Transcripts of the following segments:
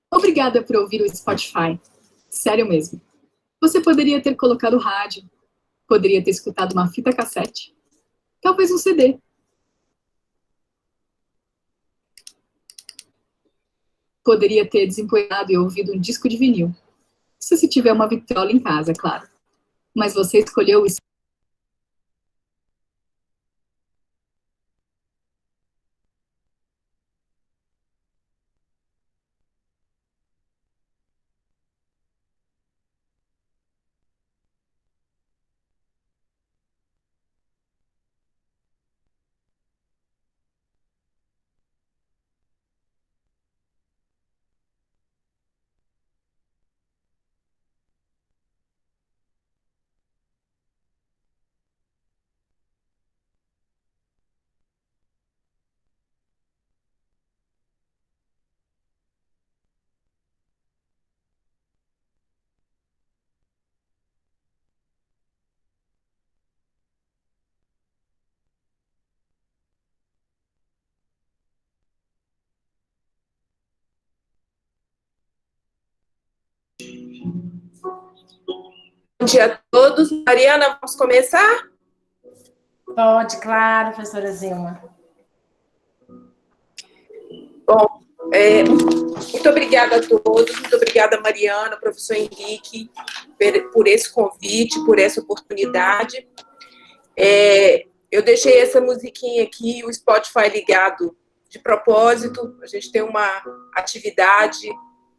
Obrigada por ouvir o Spotify. Sério mesmo. Você poderia ter colocado o rádio, poderia ter escutado uma fita cassete, talvez um CD. Poderia ter desempoeirado e ouvido um disco de vinil. Se tiver uma vitrola em casa, é claro. Mas você escolheu o Bom dia a todos. Mariana, vamos começar? Pode, claro, professora Zilma. Bom, muito obrigada a todos, muito obrigada, Mariana, professor Henrique, por esse convite, por essa oportunidade. Eu deixei essa musiquinha aqui, o Spotify ligado de propósito. A gente tem uma atividade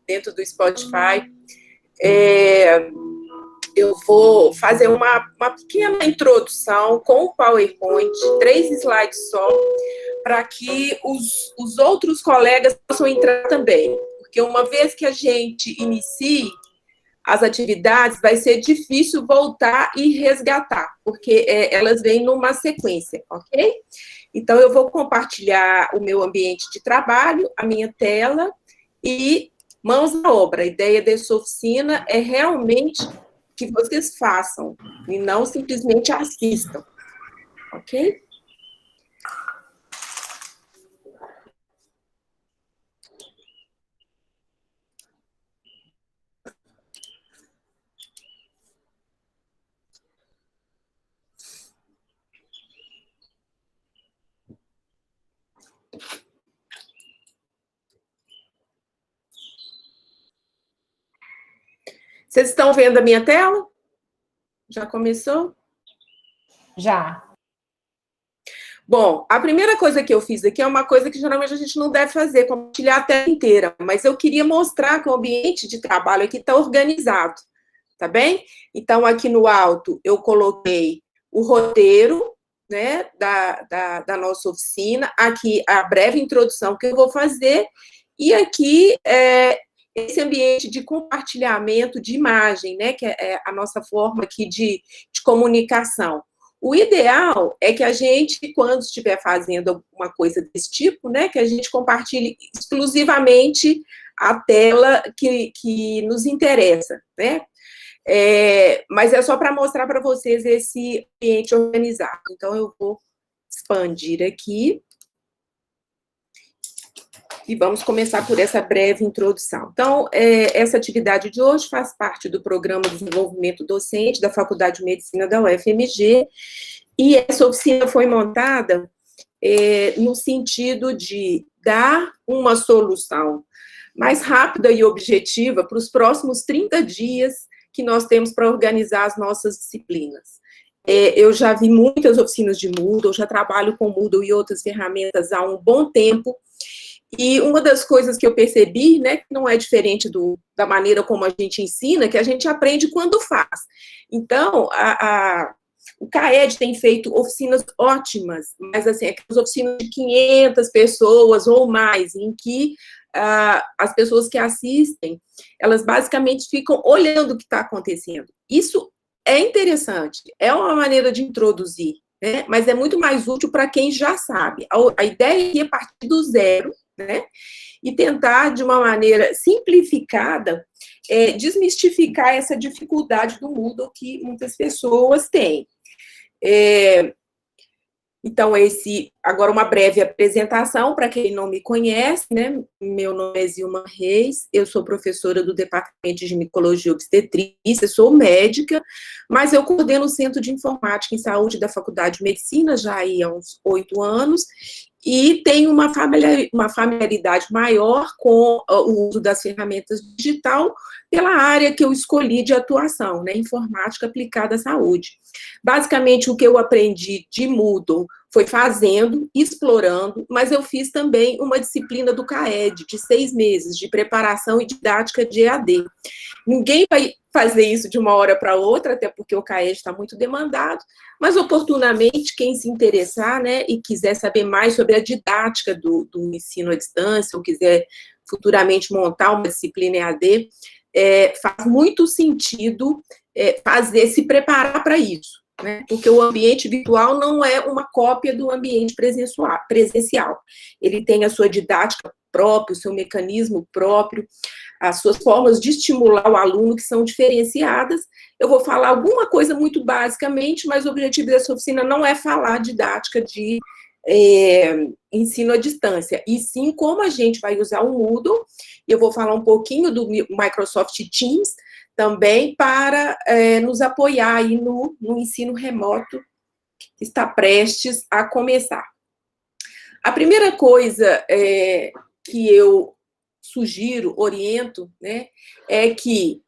dentro do Spotify. Eu vou fazer uma pequena introdução com o PowerPoint, 3 slides só, para que os outros colegas possam entrar também. Porque uma vez que a gente inicie as atividades, vai ser difícil voltar e resgatar, porque elas vêm numa sequência, ok? Então, eu vou compartilhar o meu ambiente de trabalho, a minha tela, e mãos à obra. A ideia dessa oficina é realmente que vocês façam, e não simplesmente assistam, ok? Vocês estão vendo a minha tela? Já começou? Já. Bom, a primeira coisa que eu fiz aqui é uma coisa que geralmente a gente não deve fazer, compartilhar a tela inteira, mas eu queria mostrar que o ambiente de trabalho aqui está organizado, tá bem? Então, aqui no alto, eu coloquei o roteiro, né, da nossa oficina, aqui a breve introdução que eu vou fazer, e aqui esse ambiente de compartilhamento de imagem, né, que é a nossa forma aqui de comunicação. O ideal é que a gente, quando estiver fazendo alguma coisa desse tipo, né, que a gente compartilhe exclusivamente a tela que nos interessa, né? Mas é só para mostrar para vocês esse ambiente organizado. Então, eu vou expandir aqui. E vamos começar por essa breve introdução. Então, essa atividade de hoje faz parte do Programa de Desenvolvimento Docente da Faculdade de Medicina da UFMG, e essa oficina foi montada no sentido de dar uma solução mais rápida e objetiva para os próximos 30 dias que nós temos para organizar as nossas disciplinas. Eu já vi muitas oficinas de Moodle, já trabalho com Moodle e outras ferramentas há um bom tempo, e uma das coisas que eu percebi, né, que não é diferente da maneira como a gente ensina, que a gente aprende quando faz. Então, o CAED tem feito oficinas ótimas, mas assim, aquelas oficinas de 500 pessoas ou mais, em que as pessoas que assistem, elas basicamente ficam olhando o que está acontecendo. Isso é interessante, é uma maneira de introduzir, né, mas é muito mais útil para quem já sabe. A ideia é partir do zero, né, e tentar, de uma maneira simplificada, desmistificar essa dificuldade do Moodle que muitas pessoas têm. Então, agora uma breve apresentação, para quem não me conhece, né, meu nome é Zilma Reis, eu sou professora do Departamento de Ginecologia e Obstetrícia, sou médica, mas eu coordeno o Centro de Informática em Saúde da Faculdade de Medicina, já aí há uns 8 anos, e tenho uma familiaridade maior com o uso das ferramentas digital pela área que eu escolhi de atuação, né, informática aplicada à saúde. Basicamente, o que eu aprendi de Moodle foi fazendo, explorando, mas eu fiz também uma disciplina do CAED, de 6 meses, de preparação e didática de EAD. Ninguém vai fazer isso de uma hora para outra, até porque o CAED está muito demandado, mas oportunamente, quem se interessar, né, e quiser saber mais sobre a didática do ensino à distância, ou quiser futuramente montar uma disciplina EAD, faz muito sentido se preparar para isso, né? Porque o ambiente virtual não é uma cópia do ambiente presencial. Ele tem a sua didática própria, o seu mecanismo próprio, as suas formas de estimular o aluno que são diferenciadas. Eu vou falar alguma coisa muito basicamente, mas o objetivo dessa oficina não é falar didática de ensino à distância, e sim como a gente vai usar o Moodle. Eu vou falar um pouquinho do Microsoft Teams também para nos apoiar aí no ensino remoto que está prestes a começar. A primeira coisa que eu sugiro, oriento, né, é que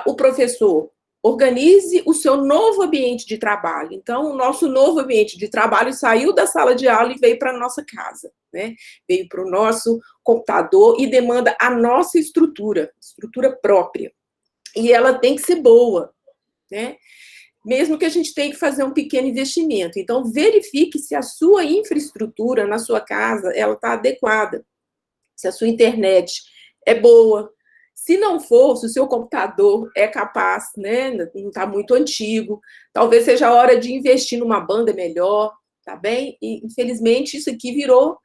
o professor organize o seu novo ambiente de trabalho. Então, o nosso novo ambiente de trabalho saiu da sala de aula e veio para a nossa casa, né? Veio para o nosso computador e demanda a nossa estrutura própria. E ela tem que ser boa, né? Mesmo que a gente tenha que fazer um pequeno investimento. Então, verifique se a sua infraestrutura na sua casa, ela está adequada. Se a sua internet é boa. Se não for, se o seu computador é capaz, né, não está muito antigo, talvez seja a hora de investir numa banda melhor, tá bem? E, infelizmente, isso aqui virou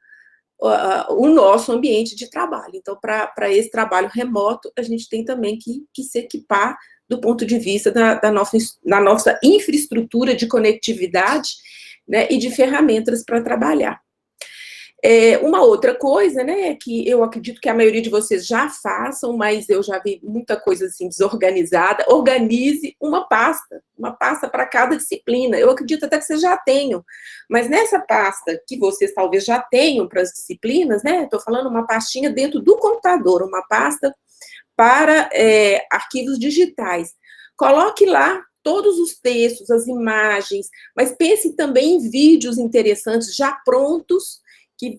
o nosso ambiente de trabalho. Então, para esse trabalho remoto, a gente tem também que se equipar do ponto de vista da nossa infraestrutura de conectividade, né, e de ferramentas para trabalhar. Uma outra coisa, né, que eu acredito que a maioria de vocês já façam, mas eu já vi muita coisa assim desorganizada. Organize uma pasta para cada disciplina. Eu acredito até que vocês já tenham, mas nessa pasta que vocês talvez já tenham para as disciplinas, né, estou falando uma pastinha dentro do computador, uma pasta para arquivos digitais. Coloque lá todos os textos, as imagens, mas pense também em vídeos interessantes já prontos,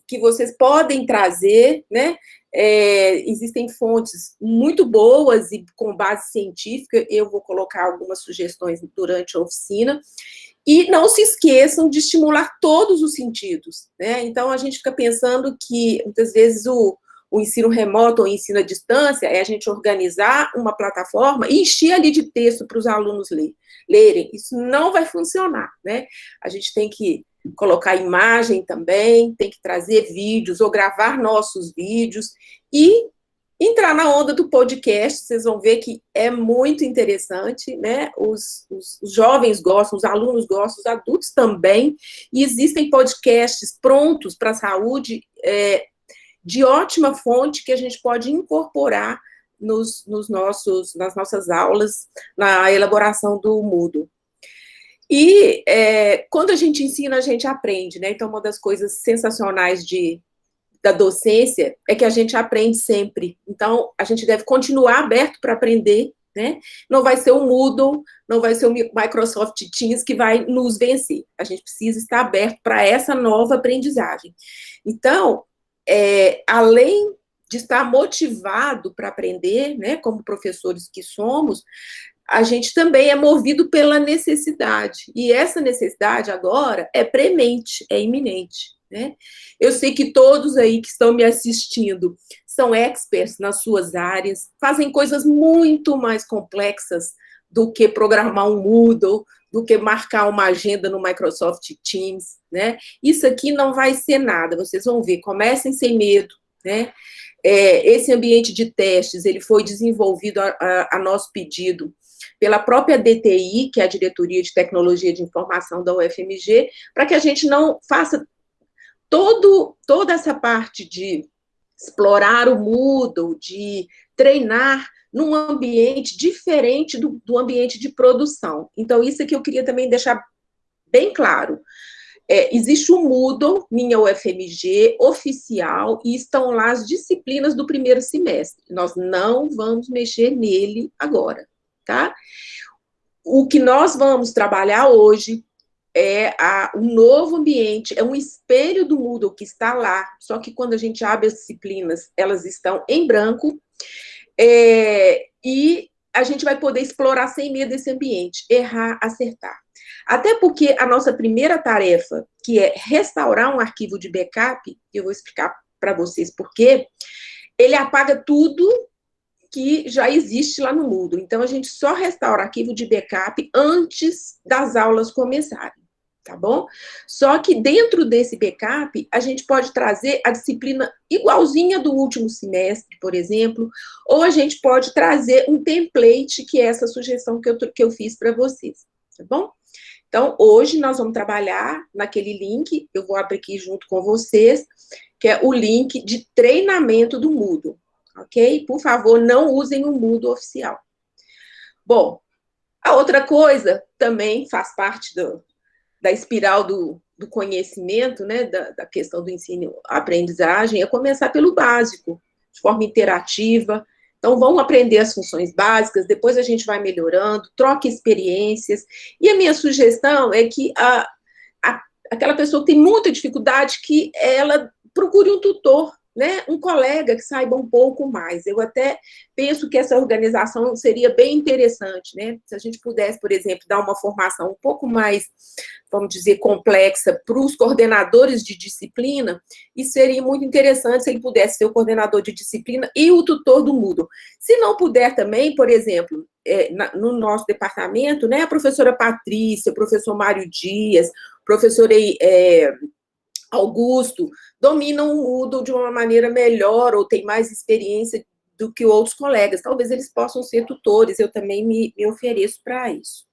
que vocês podem trazer, né? Existem fontes muito boas e com base científica, eu vou colocar algumas sugestões durante a oficina, e não se esqueçam de estimular todos os sentidos, né? Então, a gente fica pensando que, muitas vezes, o ensino remoto ou o ensino à distância é a gente organizar uma plataforma e encher ali de texto para os alunos lerem. Isso não vai funcionar, né? A gente tem que colocar imagem também, tem que trazer vídeos ou gravar nossos vídeos e entrar na onda do podcast. Vocês vão ver que é muito interessante, né? Os jovens gostam, os alunos gostam, os adultos também, e existem podcasts prontos para a saúde, de ótima fonte que a gente pode incorporar nas nossas aulas, na elaboração do Moodle. E quando a gente ensina, a gente aprende, né? Então, uma das coisas sensacionais da docência é que a gente aprende sempre. Então, a gente deve continuar aberto para aprender, né? Não vai ser o Moodle, não vai ser o Microsoft Teams que vai nos vencer. A gente precisa estar aberto para essa nova aprendizagem. Então, além de estar motivado para aprender, né, como professores que somos, a gente também é movido pela necessidade. E essa necessidade agora é premente, é iminente, né? Eu sei que todos aí que estão me assistindo são experts nas suas áreas, fazem coisas muito mais complexas do que programar um Moodle, do que marcar uma agenda no Microsoft Teams, né? Isso aqui não vai ser nada, vocês vão ver, comecem sem medo, né? Esse ambiente de testes, ele foi desenvolvido a nosso pedido pela própria DTI, que é a Diretoria de Tecnologia de Informação da UFMG, para que a gente não faça toda essa parte de explorar o Moodle, de treinar num ambiente diferente do ambiente de produção. Então, isso aqui eu queria também deixar bem claro. Existe o Moodle, minha UFMG, oficial, e estão lá as disciplinas do primeiro semestre. Nós não vamos mexer nele agora, tá? O que nós vamos trabalhar hoje é um novo ambiente, é um espelho do Moodle que está lá, só que quando a gente abre as disciplinas, elas estão em branco, e a gente vai poder explorar sem medo esse ambiente, errar, acertar. Até porque a nossa primeira tarefa, que é restaurar um arquivo de backup, eu vou explicar para vocês por quê, ele apaga tudo que já existe lá no Moodle. Então, a gente só restaura arquivo de backup antes das aulas começarem, tá bom? Só que dentro desse backup, a gente pode trazer a disciplina igualzinha do último semestre, por exemplo, ou a gente pode trazer um template, que é essa sugestão que eu fiz para vocês, tá bom? Então, hoje nós vamos trabalhar naquele link, eu vou abrir aqui junto com vocês, que é o link de treinamento do Moodle, ok? Por favor, não usem o Moodle oficial. Bom, a outra coisa também faz parte da espiral do conhecimento, né, da questão do ensino-aprendizagem, é começar pelo básico, de forma interativa. Então, vamos aprender as funções básicas, depois a gente vai melhorando, troca experiências. E a minha sugestão é que aquela pessoa que tem muita dificuldade, que ela procure um tutor, né, um colega que saiba um pouco mais. Eu até penso que essa organização seria bem interessante, né? Se a gente pudesse, por exemplo, dar uma formação um pouco mais, vamos dizer, complexa para os coordenadores de disciplina, e seria muito interessante se ele pudesse ser o coordenador de disciplina e o tutor do Moodle. Se não puder também, por exemplo, no nosso departamento, né, a professora Patrícia, o professor Mário Dias, o professor Augusto, dominam o Moodle de uma maneira melhor ou têm mais experiência do que outros colegas. Talvez eles possam ser tutores, eu também me ofereço para isso.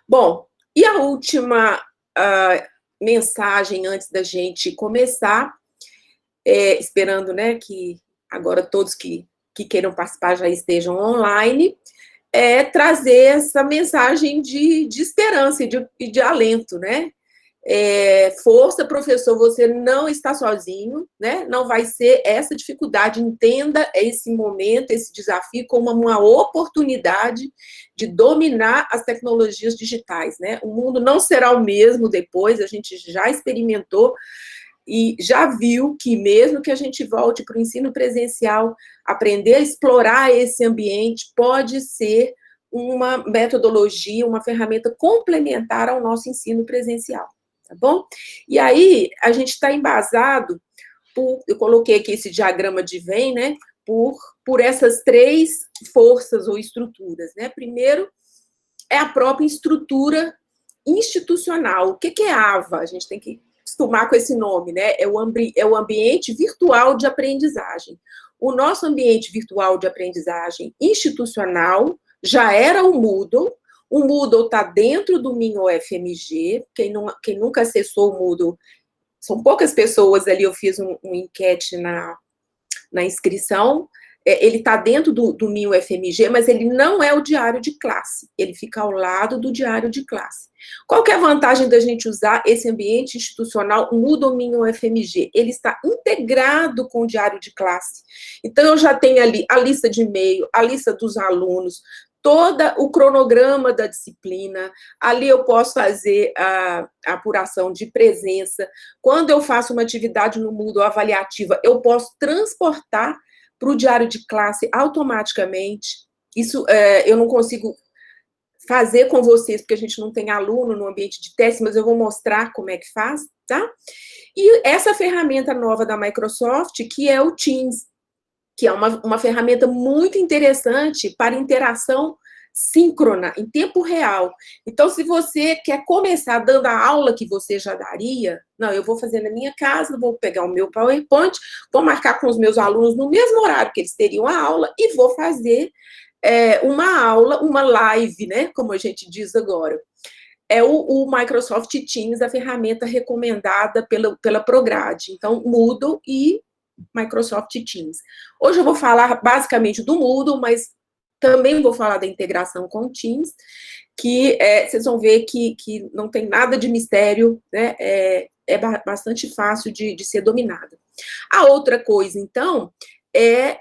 Bom, e a última mensagem antes da gente começar, esperando, né, que agora todos que queiram participar já estejam online, é trazer essa mensagem de esperança e de alento, né? Força, professor, você não está sozinho, né? Não vai ser essa dificuldade, entenda esse momento, esse desafio como uma oportunidade de dominar as tecnologias digitais, né? O mundo não será o mesmo depois, a gente já experimentou e já viu que mesmo que a gente volte para o ensino presencial, aprender a explorar esse ambiente pode ser uma metodologia, uma ferramenta complementar ao nosso ensino presencial. Tá bom? E aí, a gente está embasado eu coloquei aqui esse diagrama de Venn, né? Por essas três forças ou estruturas, né? Primeiro, é a própria estrutura institucional. O que é AVA? A gente tem que acostumar com esse nome, né? É o ambiente virtual de aprendizagem. O nosso ambiente virtual de aprendizagem institucional já era o Moodle. O Moodle está dentro do Minho UFMG. Quem nunca acessou o Moodle, são poucas pessoas ali, eu fiz um enquete na inscrição. Ele está dentro do Minho FMG, mas ele não é o diário de classe, ele fica ao lado do diário de classe. Qual que é a vantagem da gente usar esse ambiente institucional Moodle Minho FMG? Ele está integrado com o diário de classe. Então, eu já tenho ali a lista de e-mail, a lista dos alunos, todo o cronograma da disciplina. Ali eu posso fazer a apuração de presença. Quando eu faço uma atividade no Moodle avaliativa, eu posso transportar para o diário de classe automaticamente. Isso eu não consigo fazer com vocês, porque a gente não tem aluno no ambiente de teste, mas eu vou mostrar como é que faz, tá? E essa ferramenta nova da Microsoft, que é o Teams, que é uma ferramenta muito interessante para interação síncrona, em tempo real. Então, se você quer começar dando a aula que você já daria, não, eu vou fazer na minha casa, vou pegar o meu PowerPoint, vou marcar com os meus alunos no mesmo horário que eles teriam a aula e vou fazer uma aula, uma live, né, como a gente diz agora. É o Microsoft Teams, a ferramenta recomendada pela Prograde. Então, Moodle e Microsoft Teams. Hoje eu vou falar basicamente do Moodle, mas também vou falar da integração com o Teams, que vocês vão ver que não tem nada de mistério, né? É bastante fácil de ser dominada. A outra coisa, então, é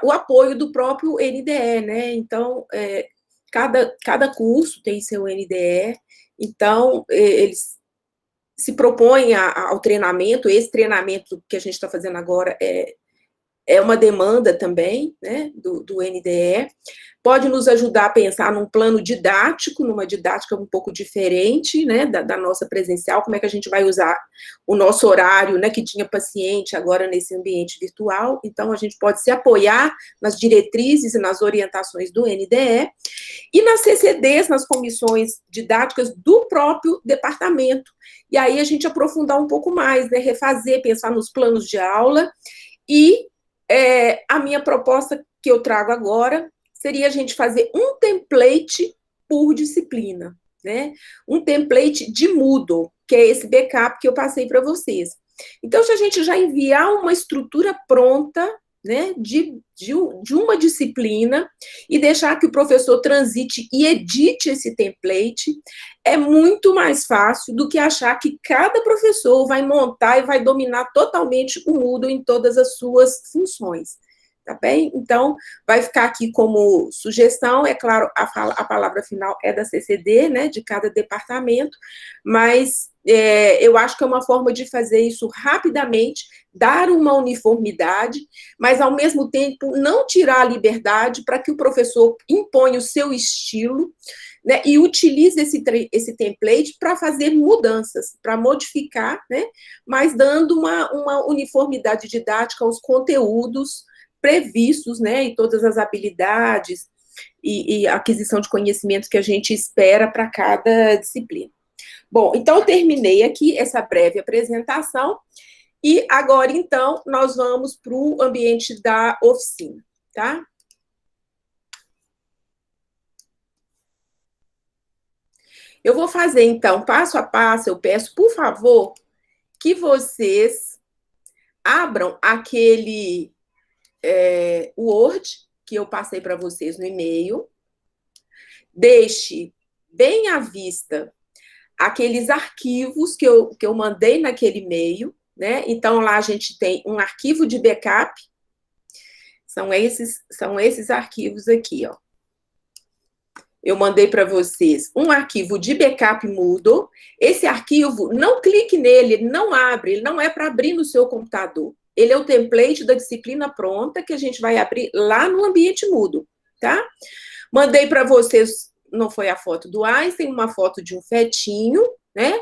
o apoio do próprio NDE, né? Então, cada curso tem seu NDE, então, eles se propõem ao treinamento. Esse treinamento que a gente está fazendo agora é uma demanda também, né, do NDE, pode nos ajudar a pensar num plano didático, numa didática um pouco diferente, né, da nossa presencial, como é que a gente vai usar o nosso horário, né, que tinha paciente agora nesse ambiente virtual. Então, a gente pode se apoiar nas diretrizes e nas orientações do NDE, e nas CCDs, nas comissões didáticas do próprio departamento. E aí a gente aprofundar um pouco mais, né, refazer, pensar nos planos de aula. E a minha proposta que eu trago agora seria a gente fazer um template por disciplina, né? Um template de Moodle, que é esse backup que eu passei para vocês. Então, se a gente já enviar uma estrutura pronta, né, de uma disciplina e deixar que o professor transite e edite esse template, é muito mais fácil do que achar que cada professor vai montar e vai dominar totalmente o Moodle em todas as suas funções, tá bem? Então, vai ficar aqui como sugestão, é claro, a palavra final é da CCD, né, de cada departamento, mas eu acho que é uma forma de fazer isso rapidamente, dar uma uniformidade, mas, ao mesmo tempo, não tirar a liberdade para que o professor imponha o seu estilo, né, e utilize esse template para fazer mudanças, para modificar, né, mas dando uma uniformidade didática aos conteúdos previstos, né, e todas as habilidades e aquisição de conhecimentos que a gente espera para cada disciplina. Bom, então eu terminei aqui essa breve apresentação, e agora, então, nós vamos para o ambiente da oficina, tá? Eu vou fazer, então, passo a passo. Eu peço, por favor, que vocês abram aquele Word que eu passei para vocês no e-mail, deixe bem à vista aqueles arquivos que eu mandei naquele e-mail, né? Então, lá a gente tem um arquivo de backup, são esses arquivos aqui, ó. Eu mandei para vocês um arquivo de backup Moodle. Esse arquivo, não clique nele, ele não abre, ele não é para abrir no seu computador. Ele é o template da disciplina pronta que a gente vai abrir lá no ambiente Moodle, tá? Mandei para vocês, não foi a foto do Einstein, uma foto de um fetinho, né?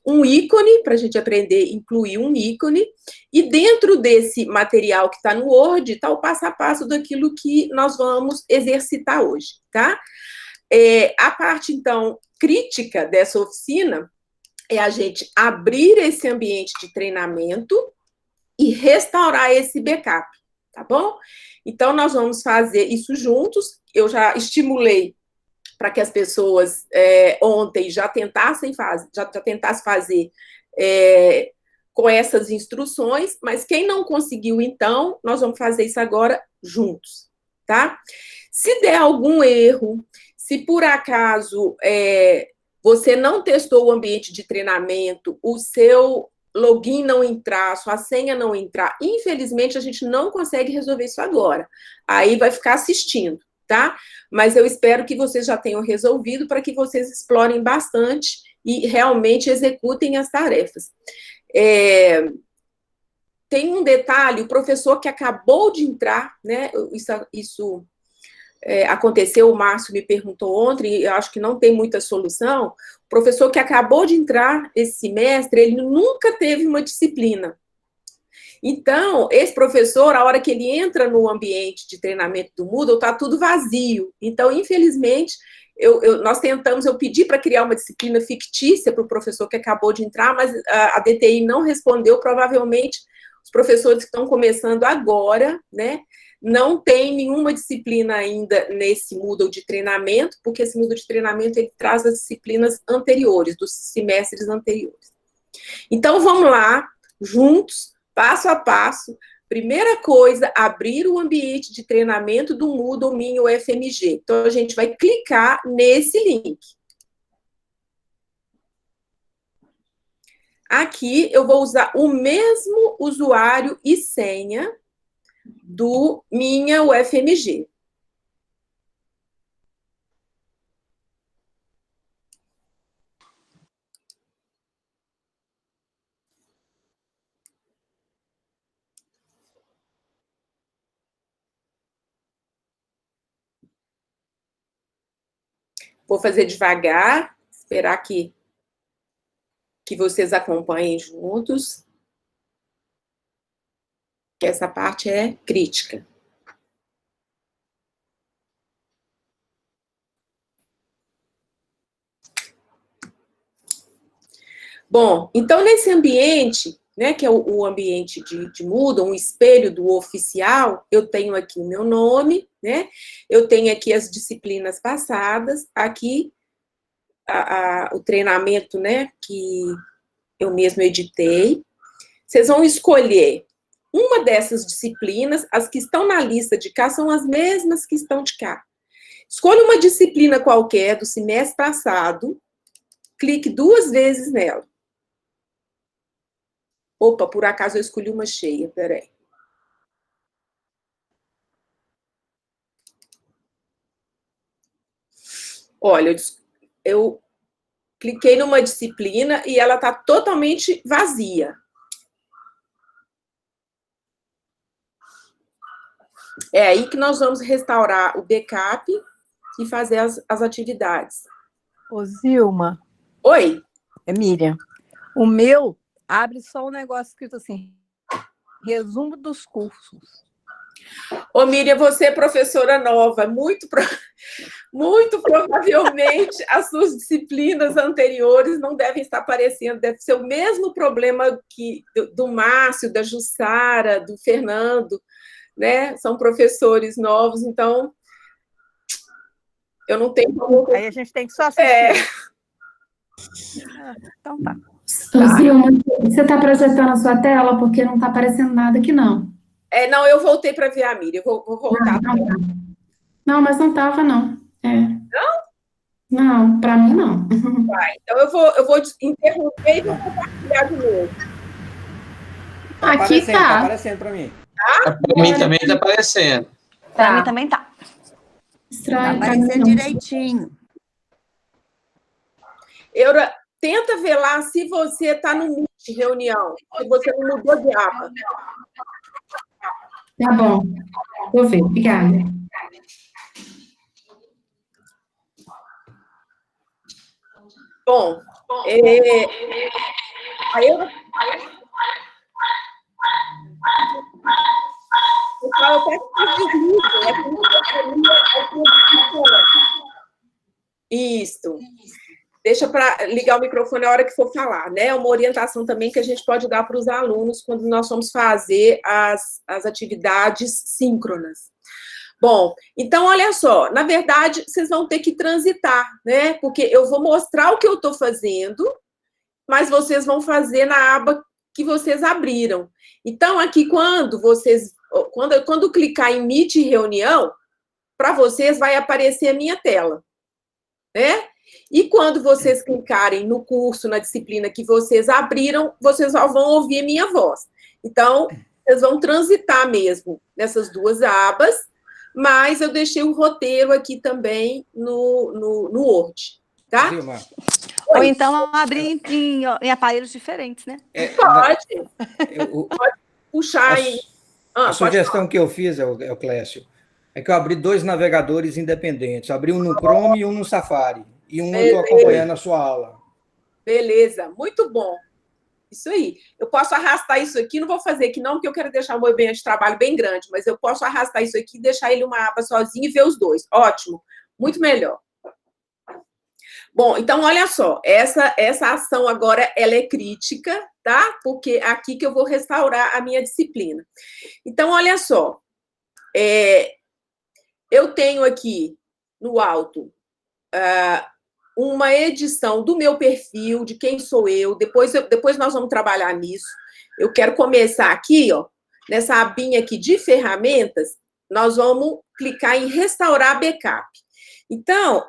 Um ícone, para a gente aprender a incluir um ícone, e dentro desse material que está no Word, está o passo a passo daquilo que nós vamos exercitar hoje, tá? A parte, então, crítica dessa oficina é a gente abrir esse ambiente de treinamento e restaurar esse backup, tá bom? Então, nós vamos fazer isso juntos. Eu já estimulei para que as pessoas ontem já tentassem fazer com essas instruções, mas quem não conseguiu, então, nós vamos fazer isso agora juntos, tá? Se der algum erro, se por acaso você não testou o ambiente de treinamento, o seu login não entrar, sua senha não entrar, infelizmente a gente não consegue resolver isso agora. Aí vai ficar assistindo, tá? Mas eu espero que vocês já tenham resolvido para que vocês explorem bastante e realmente executem as tarefas. Tem um detalhe, o professor que acabou de entrar, né? Isso aconteceu, o Márcio me perguntou ontem, eu acho que não tem muita solução. O professor que acabou de entrar esse semestre, ele nunca teve uma disciplina. Então, esse professor, a hora que ele entra no ambiente de treinamento do Moodle, está tudo vazio. Então, infelizmente, nós tentamos, eu pedi para criar uma disciplina fictícia para o professor que acabou de entrar, mas a DTI não respondeu. Provavelmente, os professores que estão começando agora, né, não tem nenhuma disciplina ainda nesse Moodle de treinamento, porque esse Moodle de treinamento ele traz as disciplinas anteriores, dos semestres anteriores. Então, vamos lá, juntos, passo a passo. Primeira coisa, abrir o ambiente de treinamento do Moodle Minha UFMG. Então, a gente vai clicar nesse link. Aqui, eu vou usar o mesmo usuário e senha do Minha UFMG. Vou fazer devagar, esperar que vocês acompanhem juntos. Que essa parte é crítica. Bom, então nesse ambiente, né, que é o ambiente de Moodle, um espelho do oficial, eu tenho aqui o meu nome, né, eu tenho aqui as disciplinas passadas, aqui o treinamento, né, que eu mesmo editei. Vocês vão escolher uma dessas disciplinas, as que estão na lista de cá são as mesmas que estão de cá. Escolha uma disciplina qualquer do semestre passado, clique 2 vezes nela. Opa, por acaso eu escolhi uma cheia, peraí. Olha, eu cliquei numa disciplina e ela está totalmente vazia. É aí que nós vamos restaurar o backup e fazer as atividades. Ô, Zilma. Oi. É Miriam. O meu abre só um negócio escrito assim, resumo dos cursos. Ô, Miriam, você é professora nova, muito provavelmente as suas disciplinas anteriores não devem estar aparecendo, deve ser o mesmo problema que do Márcio, da Jussara, do Fernando, né? São professores novos, então eu não tenho como... Aí a gente tem que só assistir. Então tá. Zilma, você está projetando a sua tela porque não está aparecendo nada aqui, não. Não, eu voltei para ver a Miriam, vou voltar. Não, mas não estava, não. Não? Não, para mim, não. Vai, então eu vou interromper e vou compartilhar de novo. Aqui está. tá. Aparecendo para mim. Para mim também está aparecendo. Para mim também tá. Estranho. Tá aparecendo direitinho. Eura, tenta ver lá se você está no Meet reunião, se você não mudou de aba. Tá bom. Vou ver, obrigada. Bom, a Eura... Pessoal, eu peço que desligue. Isso. Deixa para ligar o microfone a hora que for falar, né? É uma orientação também que a gente pode dar para os alunos quando nós vamos fazer as atividades síncronas. Bom, então, olha só, na verdade, vocês vão ter que transitar, né? Porque eu vou mostrar o que eu estou fazendo, mas vocês vão fazer na aba que vocês abriram. Então, aqui, quando clicar em Meet reunião, para vocês vai aparecer a minha tela, né? E quando vocês clicarem no curso, na disciplina que vocês abriram, vocês só vão ouvir a minha voz. Então, vocês vão transitar mesmo nessas duas abas, mas eu deixei o roteiro aqui também no Word, tá? Zilma, Ou então abrir em aparelhos diferentes, né? Pode puxar aí. A sugestão que eu fiz, é o Clécio, é que eu abri 2 navegadores independentes. Eu abri um no Chrome e um no Safari. E um eu estou acompanhando a sua aula. Beleza, muito bom. Isso aí. Eu posso arrastar isso aqui, não vou fazer aqui não, porque eu quero deixar o meu ambiente de trabalho bem grande, mas eu posso arrastar isso aqui, deixar ele uma aba sozinho e ver os dois. Ótimo, muito melhor. Bom, então, olha só, essa ação agora, ela é crítica, tá? Porque é aqui que eu vou restaurar a minha disciplina. Então, olha só, eu tenho aqui no alto uma edição do meu perfil, de quem sou eu, depois nós vamos trabalhar nisso. Eu quero começar aqui, ó, nessa abinha aqui de ferramentas, nós vamos clicar em restaurar backup. Então,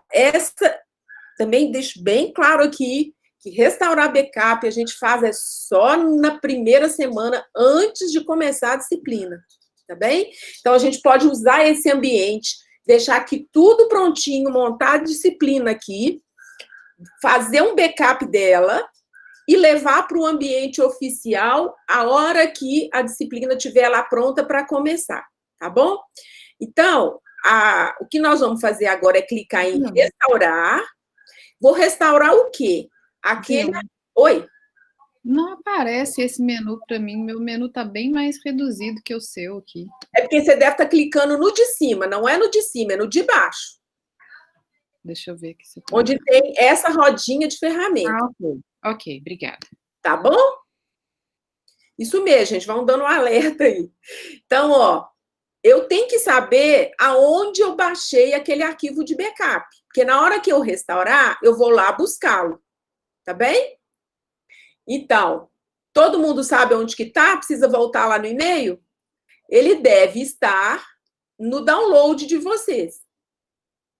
também deixo bem claro aqui que restaurar backup a gente faz só na primeira semana antes de começar a disciplina, tá bem? Então, a gente pode usar esse ambiente, deixar aqui tudo prontinho, montar a disciplina aqui, fazer um backup dela e levar para o ambiente oficial a hora que a disciplina estiver lá pronta para começar, tá bom? Então, o que nós vamos fazer agora é clicar em restaurar. Vou restaurar o quê? Oi? Não aparece esse menu para mim. Meu menu está bem mais reduzido que o seu aqui. É porque você deve estar clicando no de cima. Não é no de cima, é no de baixo. Deixa eu ver aqui. Onde tem essa rodinha de ferramenta. Ok, obrigada. Tá bom? Isso mesmo, gente. Vão dando um alerta aí. Então, ó, eu tenho que saber aonde eu baixei aquele arquivo de backup. Porque na hora que eu restaurar, eu vou lá buscá-lo. Tá bem? Então, todo mundo sabe onde que tá? Precisa voltar lá no e-mail? Ele deve estar no download de vocês.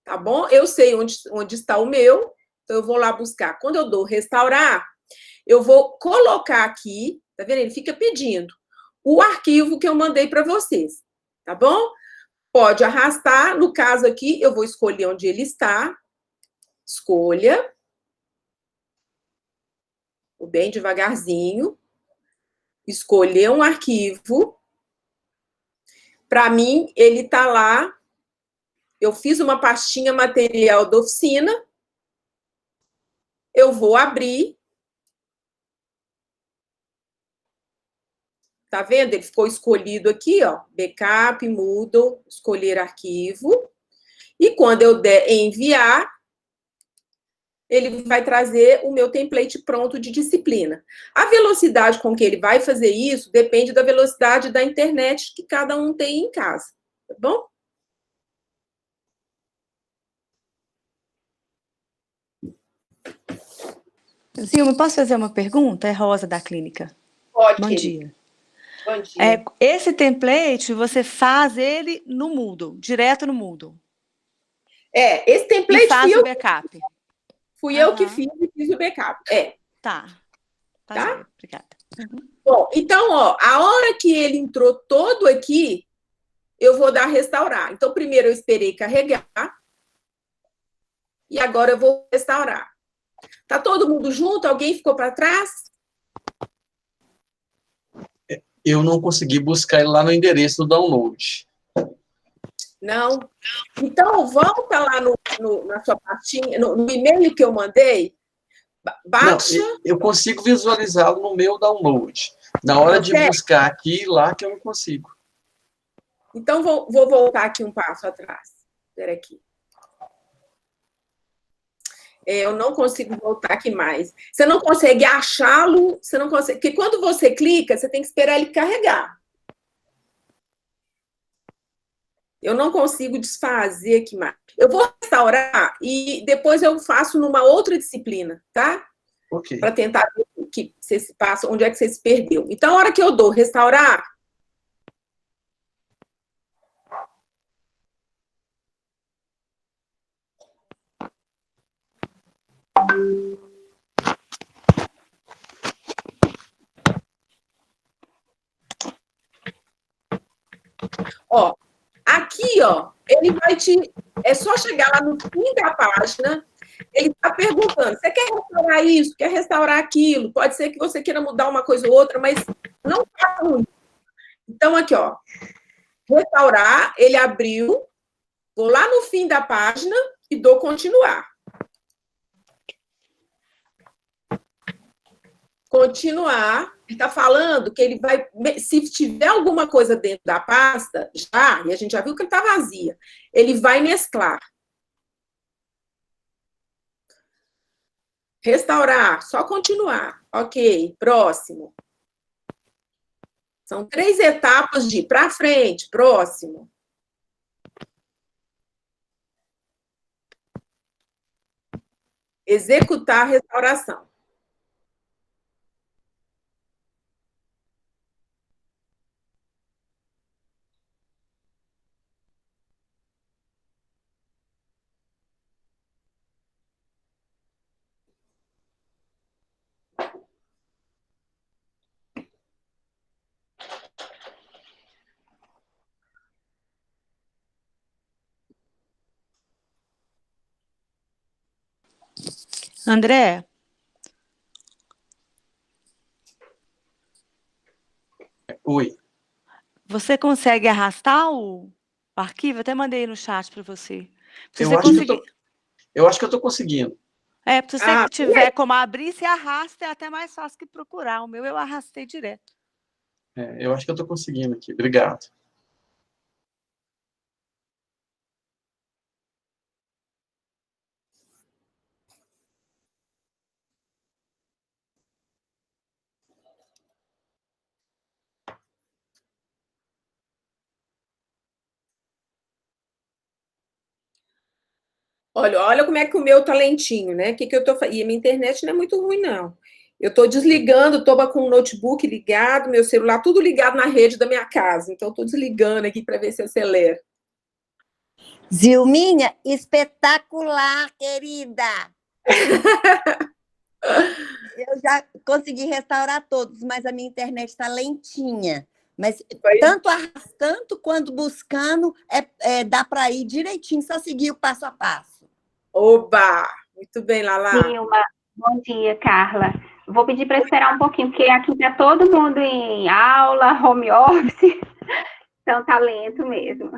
Tá bom? Eu sei onde está o meu, então eu vou lá buscar. Quando eu dou restaurar, eu vou colocar aqui, tá vendo? Ele fica pedindo o arquivo que eu mandei para vocês, tá bom? Pode arrastar, no caso aqui, eu vou escolher onde ele está. Escolha. Bem devagarzinho. Escolher um arquivo. Para mim, ele está lá. Eu fiz uma pastinha material da oficina. Eu vou abrir. Tá vendo? Ele ficou escolhido aqui, ó. Backup, Moodle, escolher arquivo. E quando eu der enviar, ele vai trazer o meu template pronto de disciplina. A velocidade com que ele vai fazer isso depende da velocidade da internet que cada um tem em casa. Tá bom? Zilma, posso fazer uma pergunta? É Rosa, da clínica. Pode. Bom dia. Bom dia. Esse template, você faz ele no Moodle, direto no Moodle. Esse template e faz o backup. Fui eu que fiz e fiz o backup. Tá. Tá? Obrigada. Bom, então, ó, a hora que ele entrou todo aqui, eu vou dar restaurar. Então, primeiro eu esperei carregar. E agora eu vou restaurar. Tá todo mundo junto? Alguém ficou para trás? Eu não consegui buscar ele lá no endereço do download. Não. Então, volta lá na sua pastinha, no e-mail que eu mandei. Baixa. Não, eu consigo visualizá-lo no meu download. Na hora de buscar aqui e lá que eu não consigo. Então, vou voltar aqui um passo atrás. Espera aqui. Eu não consigo voltar aqui mais. Você não consegue achá-lo, você não consegue. Porque quando você clica, você tem que esperar ele carregar. Eu não consigo desfazer aqui mais. Eu vou restaurar e depois eu faço numa outra disciplina, tá? Ok. Para tentar ver tudo. que você se passa, onde é que você se perdeu. Então, a hora que eu dou restaurar, ó, aqui, ó, ele vai te... É só chegar lá no fim da página, ele está perguntando, você quer restaurar isso, quer restaurar aquilo? Pode ser que você queira mudar uma coisa ou outra, mas não faça muito. Então, aqui, ó, restaurar, ele abriu, vou lá no fim da página e dou continuar. Continuar, ele está falando que ele vai, se tiver alguma coisa dentro da pasta, já, e a gente já viu que ele está vazia, ele vai mesclar. Restaurar, só continuar. Ok, próximo. São 3 etapas de para frente, próximo. Executar a restauração. André, Oi. você consegue arrastar o arquivo? Eu até mandei no chat para você. Se Eu você acho que conseguir... eu acho que eu estou conseguindo. Se você tiver como abrir, se arrasta, é até mais fácil que procurar. O meu eu arrastei direto. Eu acho que eu estou conseguindo aqui. Obrigado. Olha como é que o meu tá lentinho, né? Que eu tô fazendo? E a minha internet não é muito ruim, não. Eu estou desligando, estou com o notebook ligado, meu celular, tudo ligado na rede da minha casa. Então, estou desligando aqui para ver se acelera. Zilminha, espetacular, querida! Eu já consegui restaurar todos, mas a minha internet está lentinha. Mas tanto arrastando quanto buscando, dá para ir direitinho, só seguir o passo a passo. Oba! Muito bem, Lala. Nilma, bom dia, Carla. Vou pedir para esperar um pouquinho, porque aqui está todo mundo em aula, home office, então tá lento mesmo.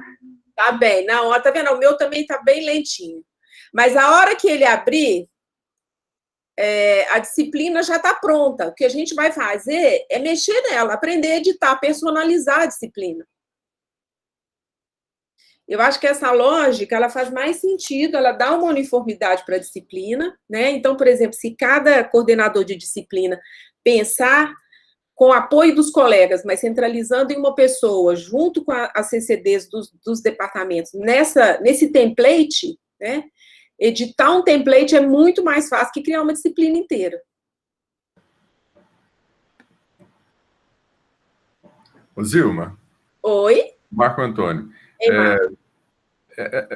Tá bem, não, ó, tá vendo? O meu também tá bem lentinho. Mas a hora que ele abrir, a disciplina já está pronta. O que a gente vai fazer é mexer nela, aprender a editar, personalizar a disciplina. Eu acho que essa lógica, ela faz mais sentido, ela dá uma uniformidade para a disciplina, né? Então, por exemplo, se cada coordenador de disciplina pensar com o apoio dos colegas, mas centralizando em uma pessoa, junto com as CCDs dos departamentos, nesse template, né? Editar um template é muito mais fácil que criar uma disciplina inteira. Ô, Zilma. Oi? Marco Antônio. Ei, Marco.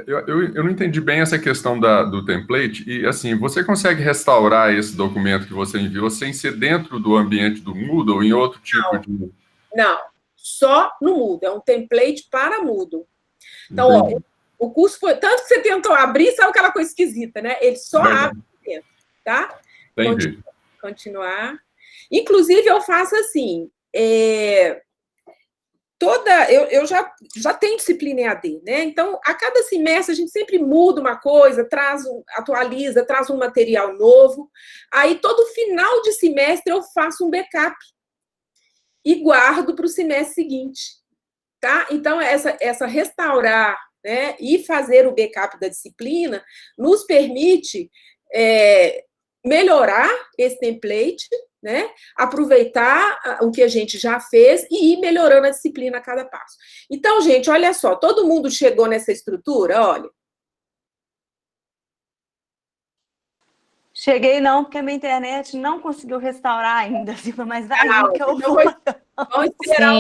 Eu não entendi bem essa questão do template, e assim, você consegue restaurar esse documento que você enviou sem ser dentro do ambiente do Moodle ou em outro tipo de... Não, só no Moodle, é um template para Moodle. Então, ó, o curso foi... Tanto que você tentou abrir, sabe aquela coisa esquisita, né? Ele só abre dentro, tá? Entendi. Continuar. Inclusive, eu faço assim... Eu já tenho disciplina EAD, né? Então, a cada semestre, a gente sempre muda uma coisa, atualiza, traz um material novo. Aí, todo final de semestre, eu faço um backup e guardo para o semestre seguinte, tá? Então, essa restaurar, né, e fazer o backup da disciplina nos permite melhorar esse template, né? Aproveitar o que a gente já fez e ir melhorando a disciplina a cada passo. Então, gente, olha só, todo mundo chegou nessa estrutura, olha. Cheguei não, porque a minha internet não conseguiu restaurar ainda, Zilma, mas vai vir que eu vou. Vamos esperar.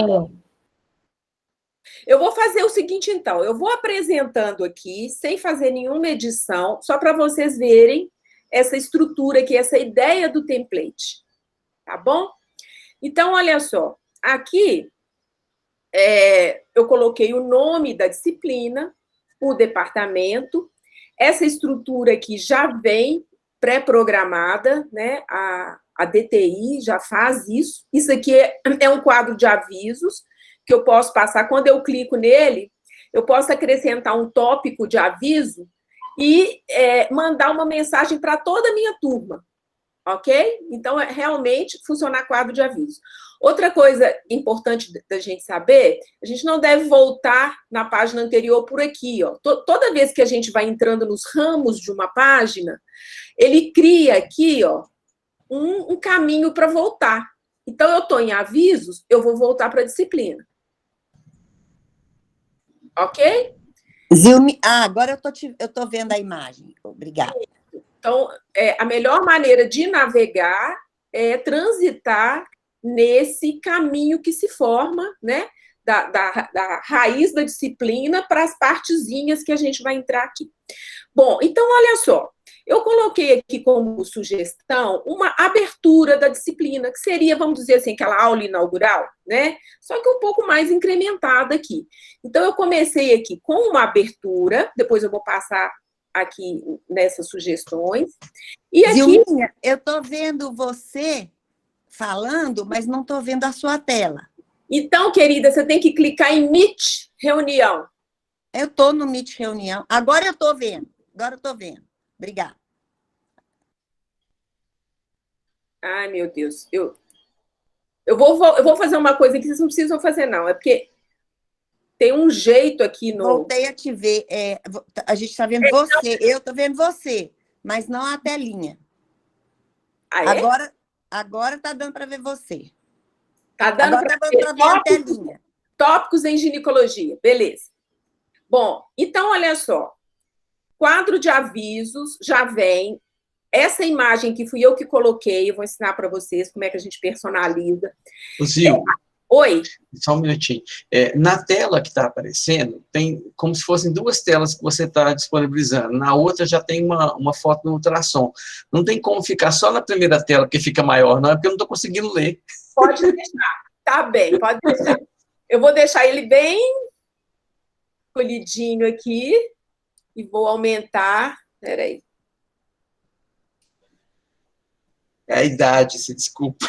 Eu vou fazer o seguinte, então. Eu vou apresentando aqui, sem fazer nenhuma edição, só para vocês verem essa estrutura aqui, essa ideia do template. Tá bom? Então, olha só. Aqui, eu coloquei o nome da disciplina, o departamento. Essa estrutura aqui já vem pré-programada, né? A DTI já faz isso. Isso aqui é um quadro de avisos que eu posso passar. Quando eu clico nele, eu posso acrescentar um tópico de aviso e mandar uma mensagem para toda a minha turma, ok? Então, realmente funcionar quadro de aviso. Outra coisa importante da gente saber, a gente não deve voltar na página anterior por aqui, ó. Toda vez que a gente vai entrando nos ramos de uma página, ele cria aqui, ó, um caminho para voltar. Então, eu estou em avisos, eu vou voltar para a disciplina. Ok? Zilmi, agora eu tô vendo a imagem. Obrigada. Então, a melhor maneira de navegar é transitar nesse caminho que se forma, né? Da raiz da disciplina para as partezinhas que a gente vai entrar aqui. Bom, então, olha só. Eu coloquei aqui como sugestão uma abertura da disciplina, que seria, vamos dizer assim, aquela aula inaugural, né? Só que um pouco mais incrementada aqui. Então, eu comecei aqui com uma abertura, depois eu vou passar aqui nessas sugestões. E aqui... Zilminha, eu estou vendo você falando, mas não estou vendo a sua tela. Então, querida, você tem que clicar em Meet Reunião. Eu estou no Meet Reunião. Agora eu estou vendo. Obrigada. Ai, meu Deus. Eu vou fazer uma coisa que vocês não precisam fazer, não. É porque tem um jeito aqui no... Voltei a te ver. A gente está vendo você. Eu estou vendo você, mas não a telinha. Ah, é? Agora está dando para ver você. Tá dando para ver a telinha. Tópicos em ginecologia. Beleza. Bom, então, olha só. Quadro de avisos já vem. Essa imagem que fui eu que coloquei, eu vou ensinar para vocês como é que a gente personaliza. Zil, oi? Só um minutinho. Na tela que está aparecendo, tem como se fossem duas telas que você está disponibilizando. Na outra já tem uma foto no ultrassom. Não tem como ficar só na primeira tela, porque fica maior, não é porque eu não estou conseguindo ler. Pode deixar. Tá bem, pode deixar. Eu vou deixar ele bem colhidinho aqui. E vou aumentar. Peraí. É a idade, se desculpa.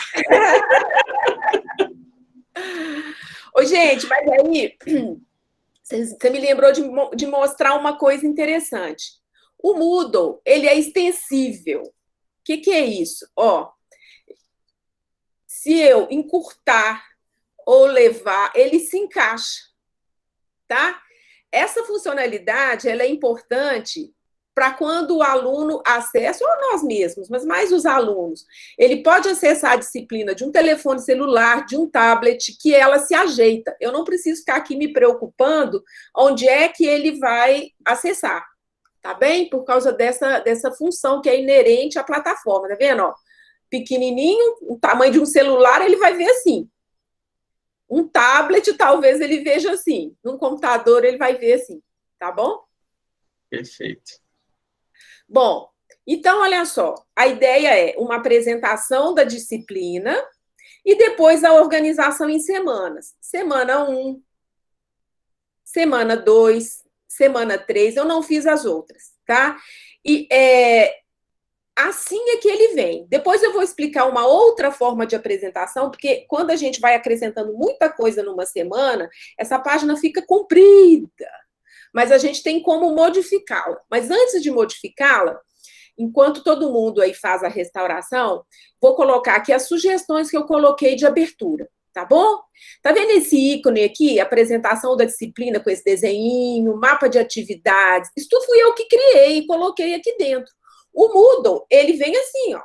Ô, gente, mas aí você me lembrou de mostrar uma coisa interessante. O Moodle, ele é extensível. O que é isso? Ó, se eu encurtar ou levar, ele se encaixa, tá? Essa funcionalidade ela é importante para quando o aluno acessa, ou nós mesmos, mas mais os alunos, ele pode acessar a disciplina de um telefone celular, de um tablet, que ela se ajeita. Eu não preciso ficar aqui me preocupando onde é que ele vai acessar, tá bem? Por causa dessa função que é inerente à plataforma, tá vendo? Ó, pequenininho, o tamanho de um celular, ele vai ver assim. Um tablet, talvez ele veja assim. Num computador, ele vai ver assim. Tá bom? Perfeito. Bom, então, olha só. A ideia é uma apresentação da disciplina e depois a organização em semanas. Semana 1, semana 2, semana 3. Eu não fiz as outras, tá? E assim é que ele vem. Depois eu vou explicar uma outra forma de apresentação, porque quando a gente vai acrescentando muita coisa numa semana, essa página fica comprida. Mas a gente tem como modificá-la. Mas antes de modificá-la, enquanto todo mundo aí faz a restauração, vou colocar aqui as sugestões que eu coloquei de abertura, tá bom? Tá vendo esse ícone aqui? Apresentação da disciplina com esse desenho, mapa de atividades. Isso tudo fui eu que criei e coloquei aqui dentro. O Moodle, ele vem assim, ó,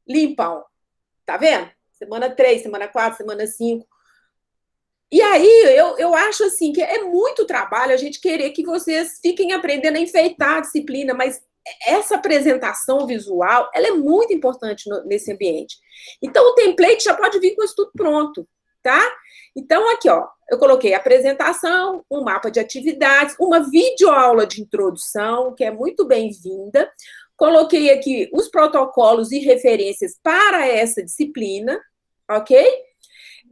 limpão, tá vendo? Semana 3, semana 4, semana 5. E aí, eu acho assim, que é muito trabalho a gente querer que vocês fiquem aprendendo a enfeitar a disciplina, mas essa apresentação visual, ela é muito importante nesse ambiente. Então, o template já pode vir com isso tudo pronto, tá? Então, aqui, ó, eu coloquei apresentação, um mapa de atividades, uma videoaula de introdução, que é muito bem-vinda. Coloquei aqui os protocolos e referências para essa disciplina, ok?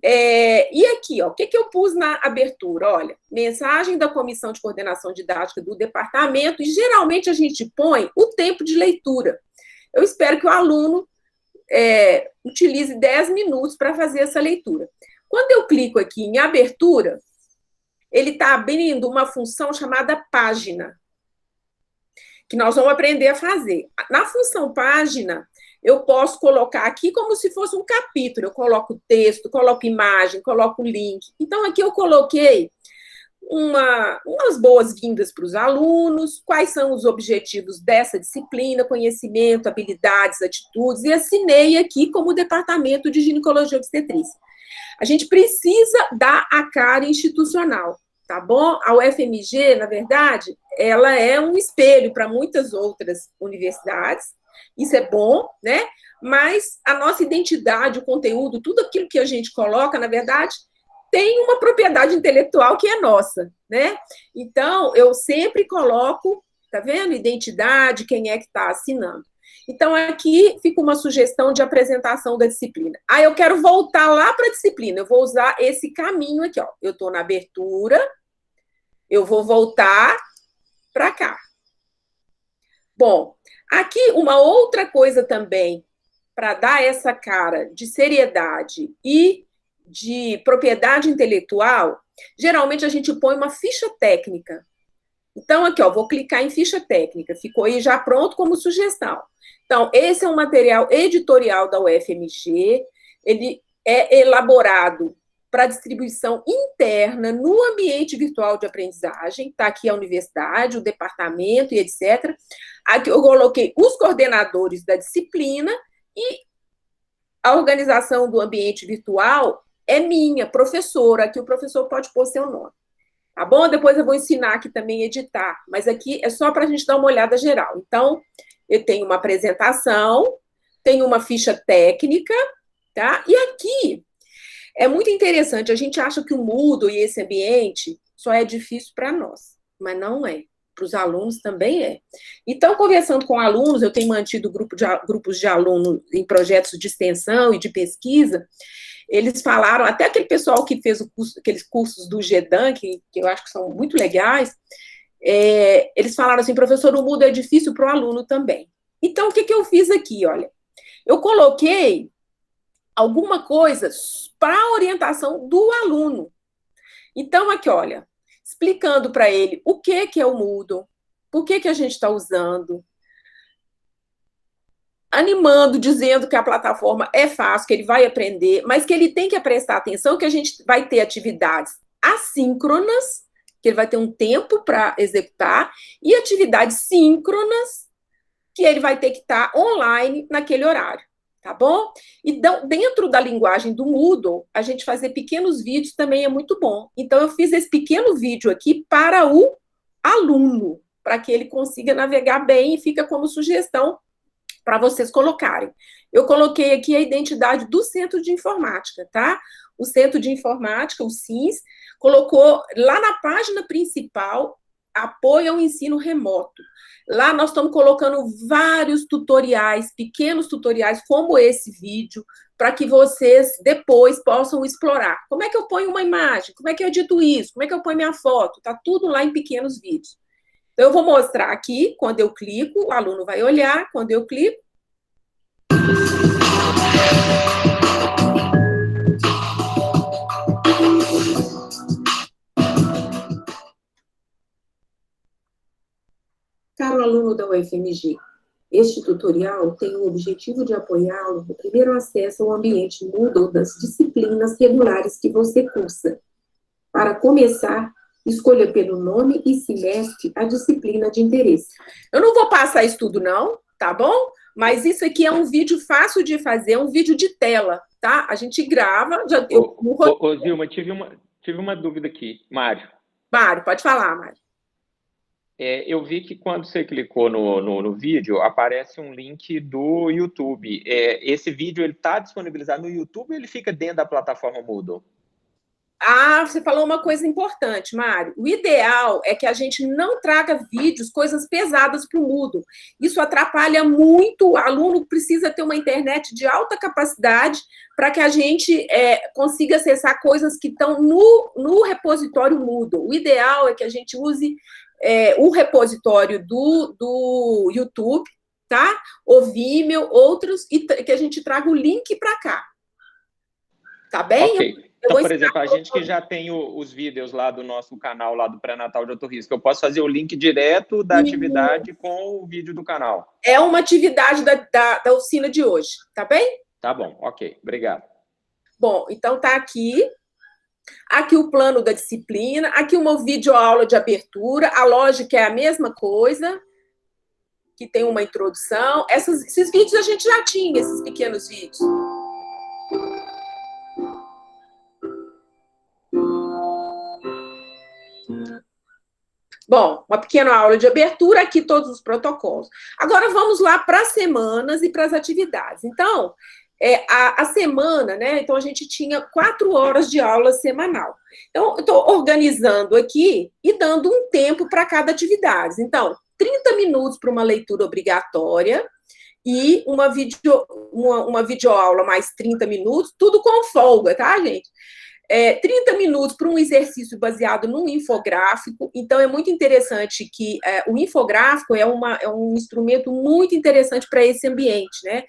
E aqui, ó, o que eu pus na abertura? Olha, mensagem da Comissão de Coordenação Didática do departamento, e geralmente a gente põe o tempo de leitura. Eu espero que o aluno utilize 10 minutos para fazer essa leitura. Quando eu clico aqui em abertura, ele está abrindo uma função chamada página, que nós vamos aprender a fazer. Na função página, eu posso colocar aqui como se fosse um capítulo. Eu coloco texto, coloco imagem, coloco link. Então, aqui eu coloquei umas boas-vindas para os alunos, quais são os objetivos dessa disciplina, conhecimento, habilidades, atitudes, e assinei aqui como Departamento de Ginecologia e Obstetrícia. A gente precisa dar a cara institucional, tá bom? A UFMG, na verdade, ela é um espelho para muitas outras universidades, isso é bom, né? Mas a nossa identidade, o conteúdo, tudo aquilo que a gente coloca, na verdade, tem uma propriedade intelectual que é nossa, né? Então, eu sempre coloco, tá vendo? Identidade, quem é que está assinando. Então, aqui fica uma sugestão de apresentação da disciplina. Eu quero voltar lá para a disciplina, eu vou usar esse caminho aqui, ó. Eu estou na abertura, eu vou voltar para cá. Bom, aqui uma outra coisa também, para dar essa cara de seriedade e de propriedade intelectual, geralmente a gente põe uma ficha técnica. Então, aqui, ó, vou clicar em ficha técnica, ficou aí já pronto como sugestão. Então, esse é um material editorial da UFMG, ele é elaborado para distribuição interna no ambiente virtual de aprendizagem, está aqui a universidade, o departamento e etc. Aqui eu coloquei os coordenadores da disciplina e a organização do ambiente virtual é minha, professora, aqui o professor pode pôr seu nome. Tá bom? Depois eu vou ensinar aqui também a editar, mas aqui é só para a gente dar uma olhada geral. Então, eu tenho uma apresentação, tenho uma ficha técnica, tá? E aqui é muito interessante, a gente acha que o Moodle e esse ambiente só é difícil para nós, mas não é. Para os alunos também é. Então, conversando com alunos, eu tenho mantido grupos de alunos em projetos de extensão e de pesquisa. Eles falaram, até aquele pessoal que fez aqueles cursos do GEDAN, que eu acho que são muito legais, eles falaram assim, professor, o Moodle é difícil para o aluno também. Então, o que eu fiz aqui, olha? Eu coloquei alguma coisa para a orientação do aluno. Então, aqui, olha, explicando para ele o que é o Moodle, por que a gente está usando, animando, dizendo que a plataforma é fácil, que ele vai aprender, mas que ele tem que prestar atenção que a gente vai ter atividades assíncronas, que ele vai ter um tempo para executar, e atividades síncronas, que ele vai ter que estar online naquele horário, tá bom? E dentro da linguagem do Moodle, a gente fazer pequenos vídeos também é muito bom. Então, eu fiz esse pequeno vídeo aqui para o aluno, para que ele consiga navegar bem e fica como sugestão para vocês colocarem. Eu coloquei aqui a identidade do Centro de Informática, tá? O Centro de Informática, o CINS, colocou lá na página principal, apoio ao ensino remoto. Lá nós estamos colocando vários tutoriais, pequenos tutoriais, como esse vídeo, para que vocês depois possam explorar. Como é que eu ponho uma imagem? Como é que eu edito isso? Como é que eu ponho minha foto? Está tudo lá em pequenos vídeos. Então, eu vou mostrar aqui, quando eu clico, o aluno vai olhar, quando eu clico. Caro aluno da UFMG, este tutorial tem o objetivo de apoiá-lo no primeiro acesso ao ambiente Moodle das disciplinas regulares que você cursa. Para começar, escolha pelo nome e semestre a disciplina de interesse. Eu não vou passar isso tudo não, tá bom? Mas isso aqui é um vídeo fácil de fazer, é um vídeo de tela, tá? A gente grava... Zilma, tive uma dúvida aqui. Mário. Mário, pode falar, Mário. Eu vi que quando você clicou no vídeo, aparece um link do YouTube. Esse vídeo ele está disponibilizado no YouTube ou ele fica dentro da plataforma Moodle? Ah, você falou uma coisa importante, Mário. O ideal é que a gente não traga vídeos, coisas pesadas para o Moodle. Isso atrapalha muito. O aluno precisa ter uma internet de alta capacidade para que a gente consiga acessar coisas que estão no repositório Moodle. O ideal é que a gente use o repositório do YouTube, tá? O Vimeo, outros, e que a gente traga o link para cá. Tá bem? Ok. Então, por exemplo, a gente que já tem os vídeos lá do nosso canal, lá do Pré-Natal de Alto Risco, eu posso fazer o link direto da atividade com o vídeo do canal? É uma atividade da oficina de hoje, tá bem? Tá bom, ok. Obrigado. Bom, então tá aqui. Aqui o plano da disciplina, aqui uma videoaula de abertura, a lógica é a mesma coisa, que tem uma introdução. Esses vídeos a gente já tinha, esses pequenos vídeos. Bom, uma pequena aula de abertura, aqui todos os protocolos. Agora vamos lá para as semanas e para as atividades. Então, a semana, né? Então, a gente tinha 4 horas de aula semanal. Então, eu estou organizando aqui e dando um tempo para cada atividade. Então, 30 minutos para uma leitura obrigatória e uma videoaula mais 30 minutos, tudo com folga, tá, gente? 30 minutos para um exercício baseado num infográfico. Então, é muito interessante que o infográfico é um instrumento muito interessante para esse ambiente, né?